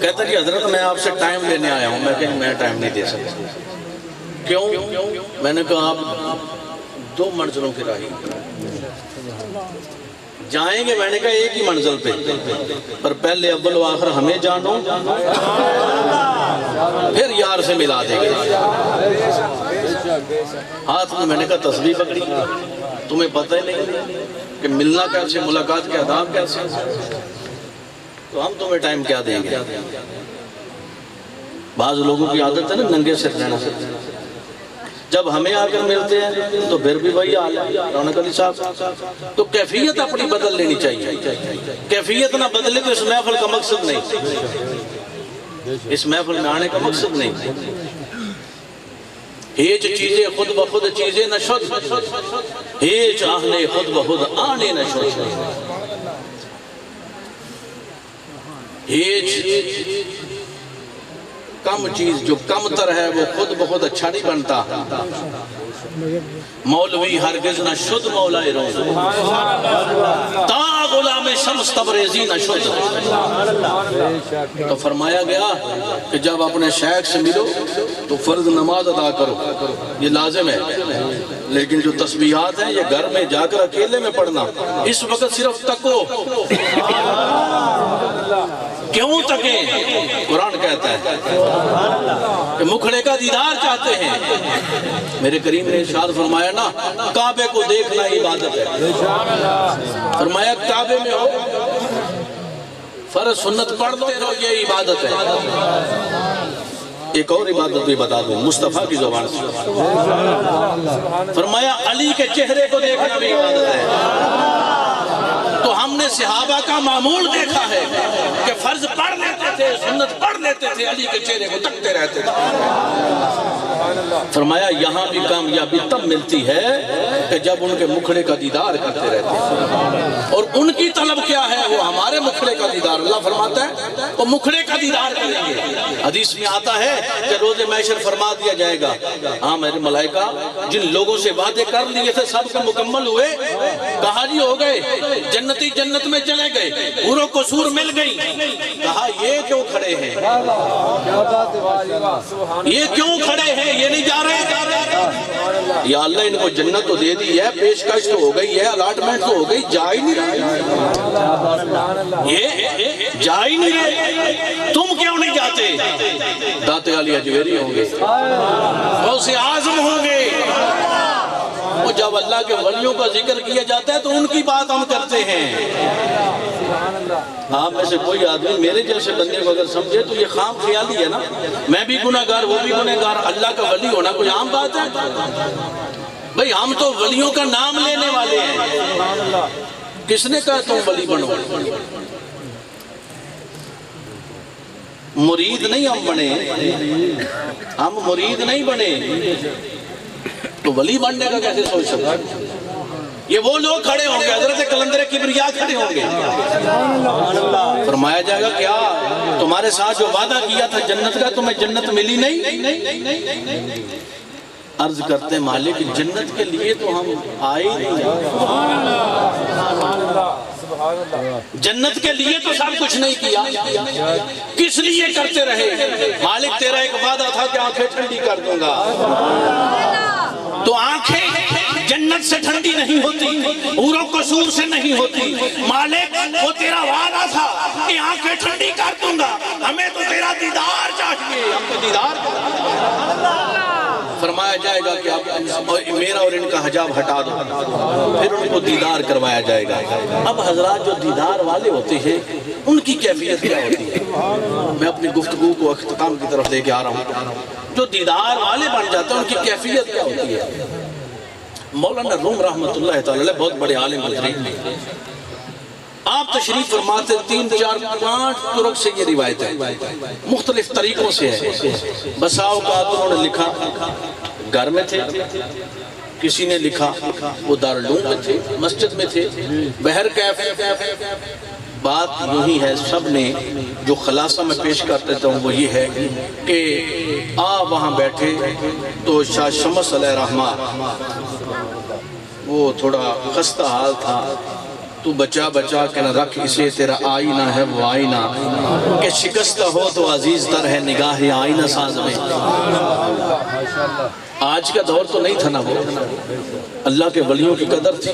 کہتا کہ حضرت میں آپ سے ٹائم لینے آیا ہوں. میں کہیں میں ٹائم نہیں دے سکتا. کیوں؟ میں نے کہا آپ 2 منزلوں کی راہی جائیں گے. میں نے کہا ایک ہی منزل پہ، پر پہلے اول و آخر ہمیں جانو، پھر یار سے ملا دیں گے. ہاتھ میں نے کہا تسبیح پکڑی. تمہیں پتہ ہی نہیں کہ ملنا کیسے، ملاقات کے آداب کیسے، تو ہم تمہیں ٹائم کیا دیں گے. بعض لوگوں کی عادت ہے نا ننگے سر رہنا. جب ہمیں آ کر ملتے ہیں تو پھر بھی وہی حال ہے. رونق علی صاحب تو کیفیت اپنی بدل لینی چاہیے. کیفیت نہ بدلے تو اس محفل کا مقصد نہیں، اس محفل میں آنے کا مقصد نہیں. ہیچ چیزیں خود بخود چیزیں نہ شد، ہیچ آہنے خود بخود آنے نہ شد. ہیچ کم چیز جو کم تر ہے وہ خود بخود اچھا نہیں بنتا. مولوی ہرگز نہ شد مولا روز، تا غلام شمس تبریزی نہ شد. تو فرمایا گیا کہ جب اپنے شیخ سے ملو تو فرض نماز ادا کرو، یہ لازم ہے. لیکن جو تسبیحات ہیں یہ گھر میں جا کر اکیلے میں پڑھنا. اس وقت صرف تکو. کیوں تکیں؟ قرآن کہتا ہے کہ مکھڑے کا دیدار چاہتے ہیں. میرے کریم نے ارشاد فرمایا نا کعبے کو دیکھنا عبادت ہے. فرمایا کعبے میں ہو، فرض سنت پڑھتے رہو، یہ عبادت ہے. ایک اور عبادت بھی بتا دوں مصطفیٰ کی زبان سے. فرمایا علی کے چہرے کو دیکھنا بھی عبادت ہے. تو ہم نے صحابہ کا معمول دیکھا ہے کہ فرض پڑھ لیتے تھے، سنت پڑھ لیتے تھے، علی کے چہرے کو تکتے رہتے تھے. فرمایا یہاں بھی کامیابی تب ملتی ہے کہ جب ان کے مکھڑے کا دیدار کرتے رہتے ہیں. اور ان کی طلب کیا ہے؟ وہ ہمارے مکھڑے کا دیدار. اللہ فرماتا ہے وہ مکھڑے کا دیدار کریں گے. حدیث میں آتا ہے کہ روز محشر فرما دیا جائے گا ہاں میرے ملائکہ جن لوگوں سے وعدے کر لیے تھے سب کو مکمل ہوئے، کہا جی ہو گئے. جنتی جنت میں چلے گئے، حوروں کو سور مل گئی. کہا یہ کیوں کھڑے ہیں، یہ کیوں کھڑے ہیں، یہ نہیں جا رہے. یا اللہ ان کو جنت تو دے دی ہے، پیشکش تو ہو گئی ہے، الاٹمنٹ تو ہو گئی، جا ہی نہیں رہے. یہ جا ہی نہیں رہے. تم کیوں نہیں جاتے؟ داتے علی اجویری ہوں گے، غوث اعظم ہوں گے. وہ جب اللہ کے ولیوں کا ذکر کیا جاتا ہے تو ان کی بات ہم کرتے ہیں. آپ میں سے کوئی آدمی میرے جیسے بندے کو اگر سمجھے تو یہ خام خیالی ہے نا. میں بھی گناہگار، وہ بھی گناہگار، اللہ کا ولی ہونا کوئی عام بات ہے؟ بھئی ہم تو ولیوں کا نام لینے والے ہیں. کس نے کہا تم ولی بنو؟ مرید نہیں ہم بنے، ہم مرید نہیں بنے تو ولی بننے کا کیسے سوچ سکتے؟ یہ وہ لوگ کھڑے ہوں گے، حضرت کلندر کبریا کھڑے ہوں گے. فرمایا جائے گا کیا تمہارے ساتھ جو وعدہ کیا تھا جنت کا تمہیں جنت ملی نہیں؟ عرض کرتے مالک جنت کے لیے تو ہم آئے نہیں، جنت کے لیے تو سب کچھ نہیں کیا، کس لیے کرتے رہے؟ مالک تیرا ایک وعدہ تھا کہ آنکھیں ٹھنڈی کر دوں گا. تو آنکھیں جنت سے ٹھنڈی نہیں ہوتی، حوروں قصور سے نہیں ہوتی. مالک وہ تیرا وعدہ تھا کہ آنکھیں ٹھنڈی کر دوں گا، ہمیں تو تیرا دیدار چاہیے، ہم کو دیدار. فرمایا جائے گا کہ آپ میرا اور ان کا حجاب ہٹا دو، پھر ان کو دیدار کروایا جائے گا. اب حضرات جو دیدار والے ہوتے ہیں ان کی کیفیت کیا ہوتی ہے؟ میں اپنی گفتگو کو اختتام کی طرف لے کے آ رہا ہوں. جو دیدار والے بن جاتے ہیں ان کی کیفیت کیا ہوتی ہے؟ مولانا روم رحمت اللہ تعالی بہت بڑے عالم گزرے، آپ تشریف فرماتے 3 4 5 طرق سے یہ روایت ہے، مختلف طریقوں سے ہے. بسا اوقات انہوں نے لکھا گھر میں تھے، کسی نے لکھا وہ دارالعلوم میں تھے، مسجد میں تھے، بہر کیف بات یوں ہی ہے، سب نے جو خلاصہ میں پیش کر دیتا ہوں وہ یہ ہے کہ آپ وہاں بیٹھے تو شاہ شمس علیہ رحمہ وہ تھوڑا خستہ حال تھا، تو بچا بچا کے نہ رکھ اسے تیرا آئینہ ہے وہ آئینہ، کہ شکستہ ہو تو عزیز تر ہے نگاہ آئینہ ساز میں۔ آج کا دور تو نہیں تھا نا، وہ اللہ کے ولیوں کی قدر تھی،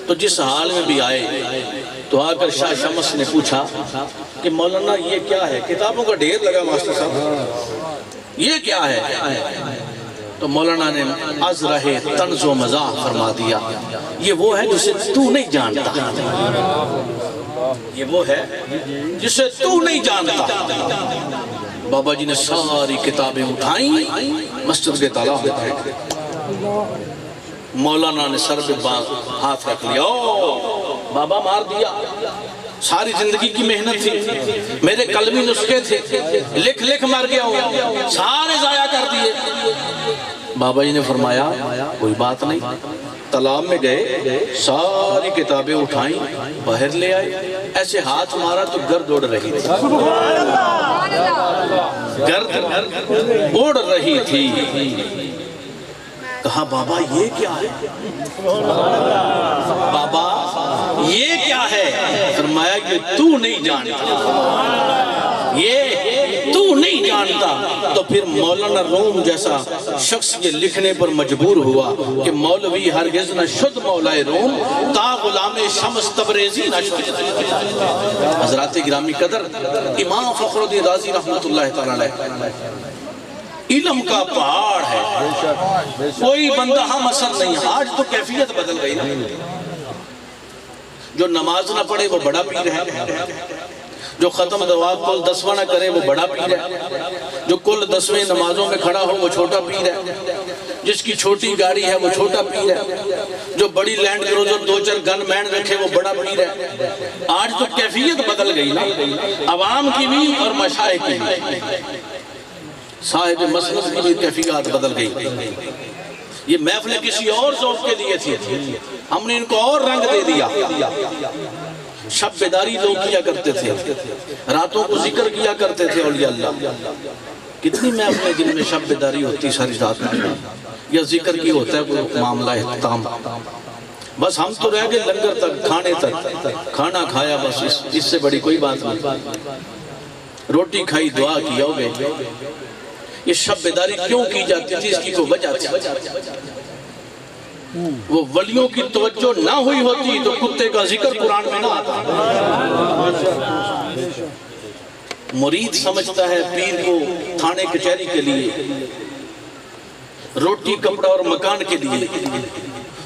تو جس حال میں بھی آئے تو آ کر شاہ شمس نے پوچھا کہ مولانا یہ کیا ہے؟ کتابوں کا ڈھیر لگا ماسٹر صاحب، یہ کیا ہے؟ تو مولانا نے از رہے طنز و مزاح فرما دیا، یہ وہ ہے جسے تو نہیں جانتا، یہ وہ ہے جسے تو نہیں جانتا۔ بابا جی نے ساری کتابیں اٹھائیں، مسجد کے تالاب میں پھینک دی۔ مولانا نے سر پہ ہاتھ رکھ لیا، بابا مار دیا، ساری زندگی کی محنت تھی، میرے قلمی نسخے تھے، لکھ لکھ مر گیا ہوں، سارے ضائع کر دیے۔ بابا جی نے فرمایا کوئی بات نہیں، تالاب میں گئے، ساری کتابیں اٹھائیں، باہر لے آئے، ایسے ہاتھ مارا تو گرد اڑ رہی تھی، گرد اڑ رہی تھی۔ کہا بابا یہ کیا ہے؟ بابا یہ کیا ہے؟ فرمایا کہ تو نہیں جانتا، یہ تو نہیں جانتا۔ تو پھر مولانا روم جیسا شخص یہ لکھنے پر مجبور ہوا کہ مولوی ہرگز نہ شد مولائے روم، تا غلام شمس تبریزی نہ شد۔ حضرات گرامی قدر، امام فخر الدین رازی رحمت اللہ تعالیٰ علیہ علم کا پہاڑ ہے، کوئی بندہ ہم اثر نہیں۔ آج تو کیفیت بدل گئی نا، جو نماز نہ پڑھے وہ بڑا پیر ہے، جو ختم دعا کل 10واں نہ کرے وہ بڑا پیر ہے، جو کل 10ویں نمازوں میں کھڑا ہو وہ چھوٹا پیر ہے، جس کی چھوٹی گاڑی ہے وہ چھوٹا پیر ہے، جو بڑی لینڈ کروزر 2-4 گن مین رکھے وہ بڑا پیر ہے۔ آج تو کیفیت بدل گئی نا، عوام کی بھی اور مشائخ کی بھی، صاحب مسلک کی بھی کیفیات بدل گئی۔ یہ محفلیں کسی اور ذوق کے لیے تھی، ہم نے ان کو اور رنگ دے دیا۔ شب بیداری لوگ کیا کرتے تھے، راتوں کو ذکر کیا کرتے تھے اولیاء اللہ۔ کتنی محفلیں جن میں شب بیداری ہوتی ساری رات میں، یا ذکر کی ہوتا ہے کوئی معاملہ اختتام۔ بس ہم تو رہ گئے لنگر تک، کھانے تک، کھانا کھایا بس، اس سے بڑی کوئی بات نہیں۔ روٹی کھائی، دعا کی، ہو گئے۔ یہ شب بیداری کیوں کی جاتی تھی؟ اس کی کوئی وجہ تھی۔ وہ ولیوں کی توجہ نہ ہوئی ہوتی تو کتے کا ذکر قرآن میں نہ آتا۔ مرید سمجھتا ہے پیر کو تھانے کچہری کے لیے، روٹی کپڑا اور مکان کے لیے،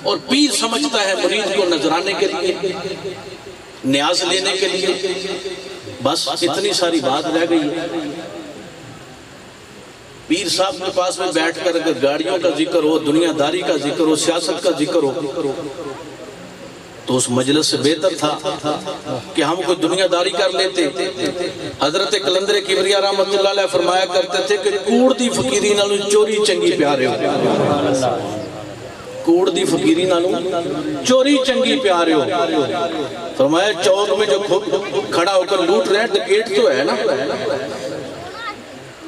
اور پیر سمجھتا ہے مرید کو نذرانے کے لیے، نیاز لینے کے لیے۔ بس اتنی ساری بات رہ گئی۔ پیر صاحب کے پاس میں بیٹھ کر اگر گاڑیوں کا ذکر ہو، دنیا داری کا ذکر ہو، سیاست کا ذکر ہو، تو اس مجلس سے بہتر تھا کہ ہم کوئی دنیا داری کر لیتے۔ حضرت قلندر کبریا رحمت اللہ علیہ فرمایا کرتے تھے کہ کوڑ دی فقیری نالوں چوری چنگی پیارے ہو، کوڑ دی فقیری نالوں چوری چنگی پیارے ہو۔ فرمایا چوک میں جو کھڑا ہو کر لوٹ رہے ہیں ڈکیٹ تو ہے نا،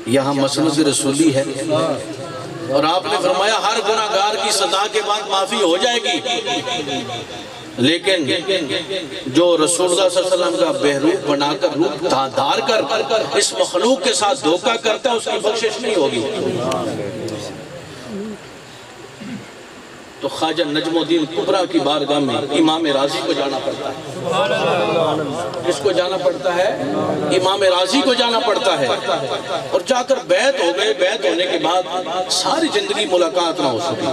یہاں مسند رسولی ہے، اور آپ نے فرمایا ہر گناہگار کی سزا کے بعد معافی ہو جائے گی، لیکن جو رسول اللہ صلی اللہ علیہ وسلم کا بہروپ بنا کر روپ دھار کر اس مخلوق کے ساتھ دھوکہ کرتا ہے، اس کی بخشش نہیں ہوگی۔ تو خواجہ نجم الدین کبریٰ کی بارگاہ میں امام راضی کو جانا پڑتا ہے۔ کس کو جانا پڑتا ہے؟ امام راضی کو جانا پڑتا ہے، اور جا کر بیعت ہو گئے۔ بیعت ہونے کے بعد ساری زندگی ملاقات نہ ہو سکی۔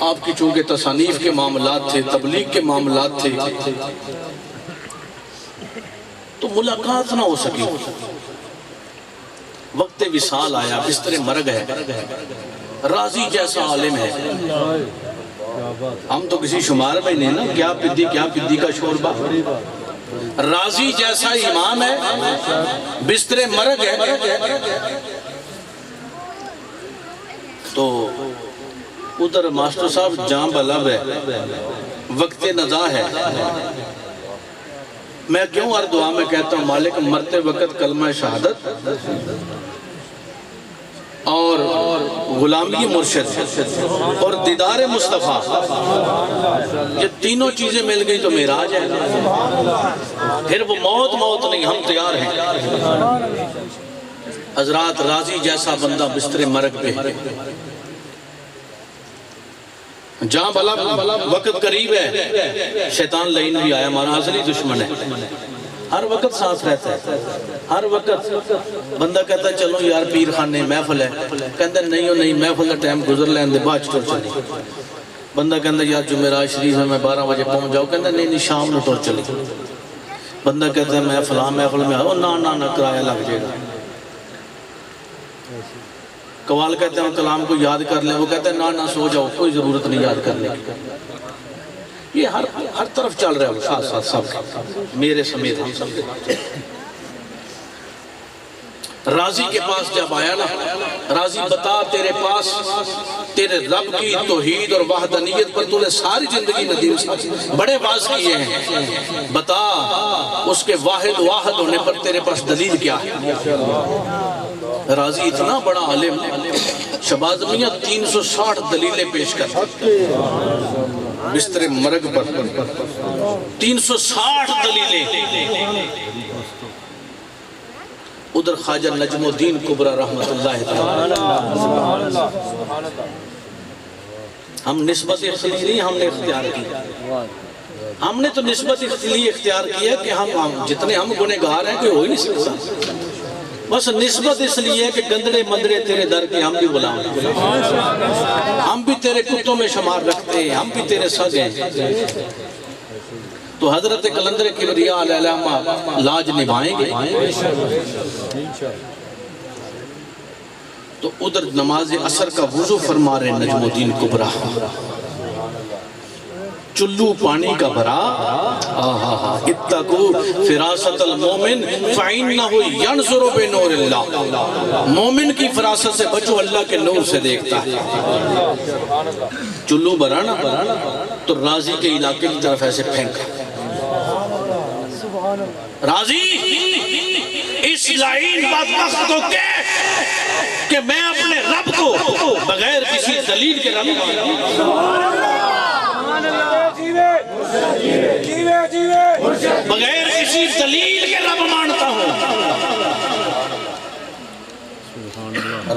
آپ کی چونکہ تصانیف کے معاملات تھے، تبلیغ کے معاملات تھے، تو ملاقات نہ ہو سکی۔ وقت وصال آیا، بستر مرگ ہے، راضی جیسا عالم ہے، ہم تو کسی شمار میں نہیں نا، کیا پدی کا شوربہ، راضی جیسا امام ہے، بستر مرگ ہے، تو ادھر ماسٹر صاحب جام بلب ہے، وقت نزا ہے، میں کیوں ہر دعا میں کہتا ہوں مالک مرتے وقت کلمہ شہادت اور غلامی مرشد اور دیدار مصطفیٰ، یہ تینوں چیزیں مل گئی تو معراج ہے۔ پھر وہ موت نہیں، ہم تیار ہیں۔ حضرات راضی جیسا بندہ بستر مرگ پہ، جہاں بلا وقت قریب ہے، شیطان لعین بھی آیا، ہمارا اصلی دشمن ہے، ہر وقت ساتھ رہتا ہے، ہر وقت بندہ کہتا ہے چلو یار پیر خانے محفل ہے، کہتا ہے نہیں محفل کا ٹائم گزر لین دے بعد چل چلی۔ بندہ کہتا ہے یار جمعرات شریف میں 12 بجے پہنچ جاؤ، کہتا ہے نہیں شام نو ٹر چلی۔ بندہ کہتا ہے میں فلاں محفل میں آؤ، نہ کرایہ لگ جائے گا۔ قوال کہتے ہیں کلام کو یاد کر لیں، وہ کہتے ہیں نہ سو جاؤ، کوئی ضرورت نہیں یاد کرنے کی۔ یہ ہر طرف چل رہا ہے، ساتھ سب میرے سمیت ہم سب۔ راضی کے پاس جب آیا نا، راضی بتا تیرے پاس تیرے رب کی توحید اور وحدانیت پر تو نے ساری زندگی ندیم صاحب بڑے باز کیے ہیں، بتا اس کے واحد ہونے پر تیرے پاس دلیل کیا ہے؟ راضی اتنا بڑا عالم، شہباز میاں 360 دلیلیں پیش کرتے بستر مرگ پر، 360 دلیلیں۔ ادھر خواجہ نجم الدین کبرا رحمت اللہ تعالی، ہم نسبت اختیاری ہم نے اختیار کی، ہم نے تو نسبت اختیاری اختیار کیا کہ ہم جتنے ہم گنہگار ہیں کوئی ہو ہی نہیں سکتا، بس نسبت اس لیے کہ گندڑے مندڑے تیرے در کے ہم بھی غلام ہیں، ہم بھی تیرے کتوں میں شمار رکھتے ہیں، ہم بھی تیرے سگ ہیں۔ تو حضرت قلندر کبریاء علیہ السلام لاج نبھائیں گے۔ تو ادھر نماز عصر کا وضو فرما رہے نجم الدین کبرا، چلو پانی کا بھرا، اتقو فراست المومن فإنہ ینظر بنور اللہ، مومن کی فراست سے بچو، اللہ کے نور سے دیکھتا ہے۔ چلو بھرا نا تو راضی کے علاقے کی طرف ایسے پھینکا، راضی اس لعین بدبخت کو کہہ کہ میں اپنے رب کو بغیر کسی دلیل کے رب مانتا ہوں، بغیر کسی دلیل کے رب مانتا ہوں۔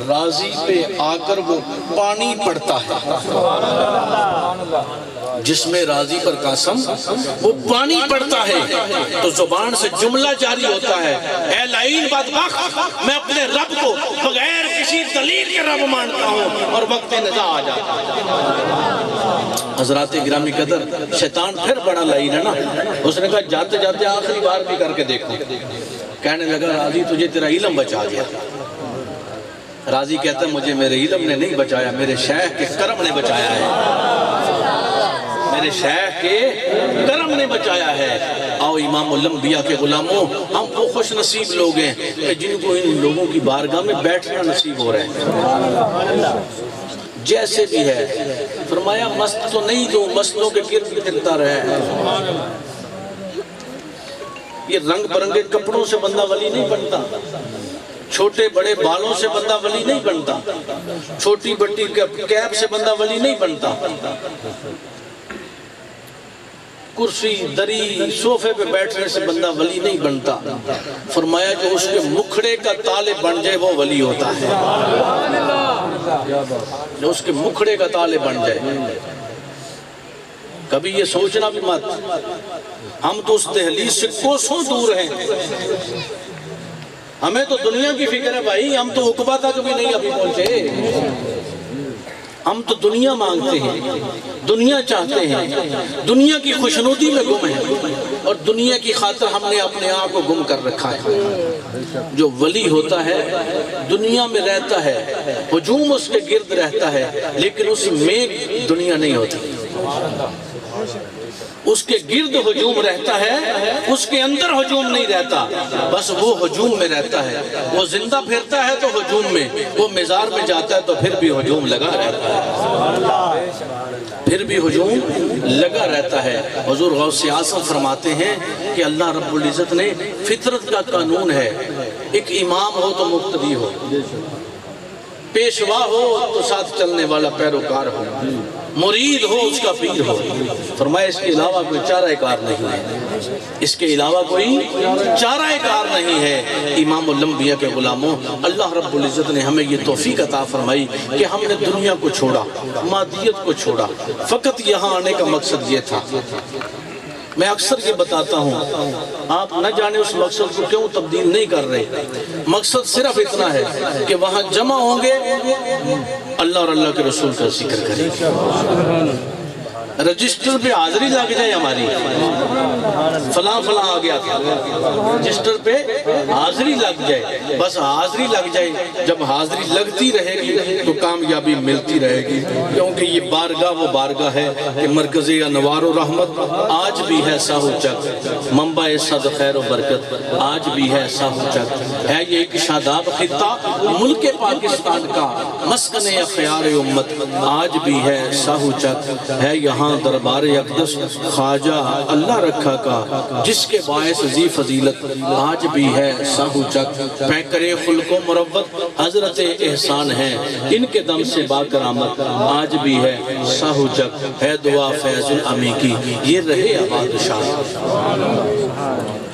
راضی پہ آ کر وہ پانی پڑتا ہے، جس میں راضی پر قسم وہ پانی پڑتا ہے تو زبان سے جملہ جاری ہوتا ہے، اے لعین بدبخت میں اپنے رب کو بغیر کسی دلیل کے رب مانتا ہوں، اور وقت نزاع آ جاتا ہے۔ حضرات گرامی قدر، شیطان پھر بڑا لعین ہے نا، اس نے کہا جاتے جاتے آخری بار بھی کر کے دیکھو۔ کہنے لگا راضی تجھے تیرا علم بچا گیا۔ راضی کہتا ہے مجھے میرے علم نے نہیں بچایا، میرے شیخ کے کرم نے بچایا ہے، میرے شیخ کے کرم نے بچایا ہے۔ آؤ امام الانبیاء کے غلاموں، ہم وہ خوش نصیب لوگ ہیں کہ جن کو ان لوگوں کی بارگاہ میں بیٹھنا نصیب ہو رہے ہیں۔ جیسے بھی ہے فرمایا مست تو نہیں جو مستوں کے گرد پھرتا رہے، یہ رنگ برنگے کپڑوں سے بندہ ولی نہیں بنتا، چھوٹے بڑے بالوں سے بندہ ولی نہیں بنتا، چھوٹی بڑی کیپ سے بندہ ولی نہیں بنتا، کرسی دری صوفے پہ بیٹھنے سے بندہ ولی نہیں بنتا۔ فرمایا جو اس کے مکھڑے کا تالے بن جائے وہ ولی ہوتا ہے، جو اس کے مکھڑے کا تالے بن جائے۔ کبھی یہ سوچنا بھی مت، ہم تو اس دہلیز سے کوسوں دور ہیں، ہمیں تو دنیا کی فکر ہے بھائی، ہم تو عقبہ تک بھی نہیں ابھی پہنچے، ہم تو دنیا مانگتے ہیں، دنیا چاہتے ہیں، دنیا کی خوشنودی میں گم ہیں، اور دنیا کی خاطر ہم نے اپنے آپ کو گم کر رکھا ہے۔ جو ولی ہوتا ہے دنیا میں رہتا ہے، ہجوم اس کے گرد رہتا ہے، لیکن اس میں دنیا نہیں ہوتی۔ اس کے گرد ہجوم رہتا ہے، اس کے اندر ہجوم نہیں رہتا، بس وہ ہجوم میں رہتا ہے۔ وہ زندہ پھرتا ہے تو ہجوم میں، وہ مزار میں جاتا ہے تو پھر بھی ہجوم لگا رہتا ہے، پھر بھی ہجوم لگا رہتا ہے۔ حضور غوث اعظم فرماتے ہیں کہ اللہ رب العزت نے فطرت کا قانون ہے، ایک امام ہو تو مقتدی ہو، پیشوا ہو تو ساتھ چلنے والا پیروکار ہو، مرید ہو اس کا پیر ہو۔ فرمایا اس کے علاوہ کوئی چارہ کار نہیں ہے، اس کے علاوہ کوئی چارہ کار نہیں ہے۔ امام الانبیاء کے غلاموں، اللہ رب العزت نے ہمیں یہ توفیق عطا فرمائی کہ ہم نے دنیا کو چھوڑا، مادیت کو چھوڑا، فقط یہاں آنے کا مقصد یہ تھا۔ میں اکثر یہ بتاتا ہوں، آپ نہ جانے اس مقصد کو کیوں تبدیل نہیں کر رہے۔ مقصد صرف اتنا ہے کہ وہاں جمع ہوں گے، اللہ اور اللہ کے رسول کا ذکر کریں، رجسٹر پہ حاضری لگ جائے ہماری، فلاں فلاں آ گیا تھا، رجسٹر پہ حاضری لگ جائے، بس حاضری لگ جائے۔ جب حاضری لگتی رہے گی تو کامیابی ملتی رہے گی، کیونکہ یہ بارگاہ وہ بارگاہ ہے کہ مرکز انوار و رحمت آج بھی ہے ساہو چک، منبع صد خیر و برکت آج بھی ہے ساہو چک، ہے یہ ایک شاداب خطہ ملک پاکستان کا، مسکن اخیار امت آج بھی ہے ساہو چک، ہے یہاں دربار اقدس خواجہ اللہ رکھا کا، جس کے باعث ذی فضیلت آج بھی ہے ساہو چک، پیکر خلق و مروت حضرت احسان ہیں، ان کے دم سے با کرامت آج بھی ہے ساہو چک، ہے دعا فیض الامی کی یہ رہے آباد شاد،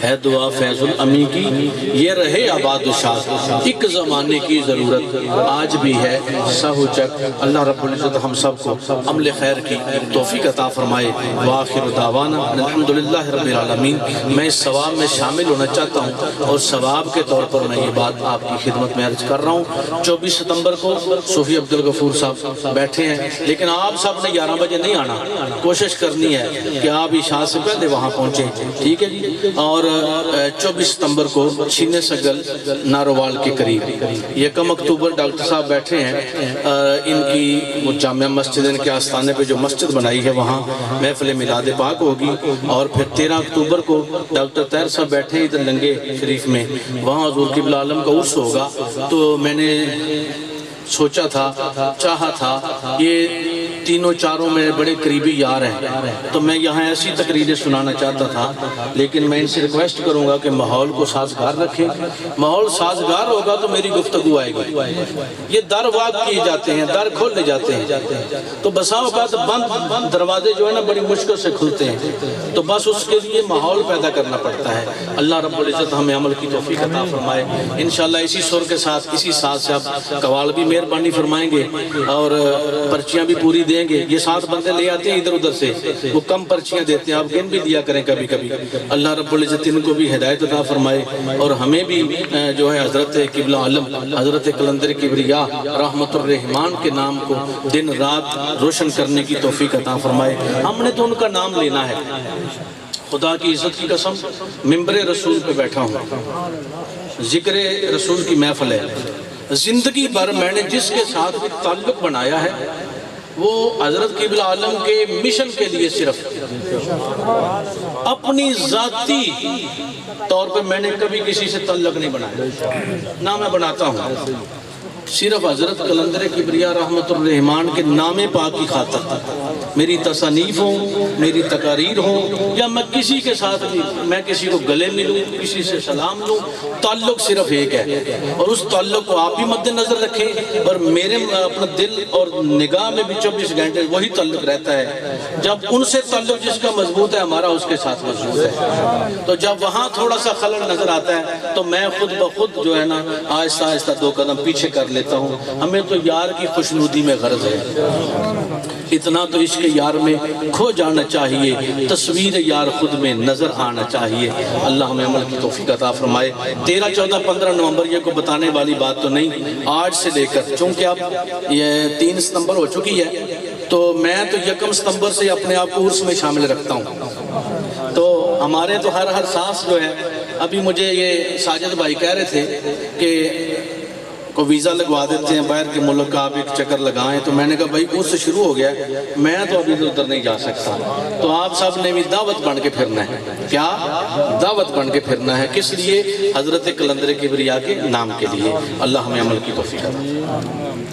ہے دعا فیض الامی کی یہ رہے آباد شاد، ایک زمانے کی ضرورت آج بھی ہے ساہو چک۔ اللہ رب العزت ہم سب کو عمل خیر کی توفیق عطا فرمائے۔ وآخر دعوانا الحمدللہ رب العالمین۔ میں اس ثواب میں شامل ہونا چاہتا ہوں اور ثواب کے طور پر میں یہ بات آپ کی خدمت میں عرض کر رہا ہوں۔ 24 ستمبر کو صوفی عبدالغفور صاحب بیٹھے ہیں، لیکن آپ سب نے 11 بجے نہیں آنا، کوشش کرنی ہے کہ آپ عشاء سے پہلے وہاں پہنچیں، ٹھیک ہے جی؟ اور 24 ستمبر کو چھینے سگل ناروال کے قریب 1 اکتوبر ڈاکٹر صاحب بیٹھے ہیں، ان کی وہ جامعہ مسجد ان کے آستانے پہ جو مسجد بنائی ہے وہاں محفل میلاد پاک ہوگی، اور پھر 13 اکتوبر کو ڈاکٹر طاہر صاحب بیٹھے ہیں ادھر لنگے شریف میں، وہاں حضور قبلہ عالم کا عرس ہوگا۔ تو میں نے سوچا تھا، چاہا تھا، یہ تینوں چاروں میرے بڑے قریبی یار ہیں، تو میں یہاں ایسی تقریریں سنانا چاہتا تھا، لیکن میں ان سے ریکویسٹ کروں گا کہ ماحول کو سازگار رکھیں۔ ماحول سازگار ہوگا تو میری گفتگو آئے گی۔ یہ در واد کیے جاتے ہیں، در کھولے جاتے ہیں، تو بسا اوقات بند دروازے جو ہے نا بڑی مشکل سے کھلتے ہیں، تو بس اس کے لیے ماحول پیدا کرنا پڑتا ہے۔ اللہ رب العزت ہمیں عمل کی توفیق عطا فرمائے۔ انشاءاللہ اسی سر کے ساتھ، اسی ساتھ سے آپ قوال بھی مہربانی فرمائیں گے اور پرچیاں بھی پوری دیں گے۔ یہ 7 بندے لے آتے ہیں ادھر ادھر سے، وہ کم پرچیاں دیتے ہیں، آپ گن بھی دیا کریں کبھی کبھی۔ اللہ رب العزت ان کو بھی ہدایت عطا فرمائے اور ہمیں بھی جو ہے حضرت قبلہ عالم حضرت قلندر کبریا رحمت الرحمان کے نام کو دن رات روشن کرنے کی توفیق عطا فرمائے۔ ہم نے تو ان کا نام لینا ہے، خدا کی عزت کی قسم ممبر رسول پہ بیٹھا ہوں، ذکر رسول کی محفل ہے، زندگی بھر میں نے جس کے ساتھ تعلق بنایا ہے وہ حضرت قبلہ عالم کے مشن کے لیے صرف، اپنی ذاتی طور پہ میں نے کبھی کسی سے تعلق نہیں بنایا، نہ میں بناتا ہوں، صرف حضرت قلندر کبریا رحمت الرحمان کے نام پاک کی خاطر میری تصانیف ہوں، میری تقاریر ہوں، یا میں کسی کے ساتھ بھی، میں کسی کو گلے ملوں، کسی سے سلام لوں، تعلق صرف ایک ہے، اور اس تعلق کو آپ بھی مد نظر رکھیں، اور میرے اپنا دل اور نگاہ میں بھی 24 گھنٹے وہی تعلق رہتا ہے۔ جب ان سے تعلق جس کا مضبوط ہے ہمارا اس کے ساتھ مضبوط ہے، تو جب وہاں تھوڑا سا خلل نظر آتا ہے تو میں خود بخود جو ہے نا آہستہ آہستہ 2 قدم پیچھے کر لیتا ہوں۔ ہمیں تو یار کی خوشنودی میں غرض ہے، اتنا تو عشق یار میں کھو جانا چاہیے، تصویر یار خود میں نظر آنا چاہیے۔ اللہ ہمیں عمل کی توفیق عطا فرمائے۔ 13، 14، 15 نومبر یہ کو بتانے والی بات تو نہیں، آج سے لے کر چونکہ اب یہ 3 ستمبر ہو چکی ہے تو میں تو 1 ستمبر سے اپنے آپ کو عرس میں شامل رکھتا ہوں، تو ہمارے تو ہر سانس جو ہے، ابھی مجھے یہ ساجد بھائی کہہ رہے تھے کہ اور ویزا لگوا دیتے ہیں باہر کے ملک کا، آپ ایک چکر لگائیں. تو میں نے کہا بھائی اس سے شروع ہو گیا، میں تو ابھی ادھر نہیں جا سکتا. تو آپ صاحب نے بھی دعوت بن کے پھرنا ہے. کیا دعوت بن کے پھرنا ہے؟ کس لیے؟ حضرت قلندر کبریا کے نام کے لیے. اللہ ہمیں عمل کی توفیق عطا فرمائے.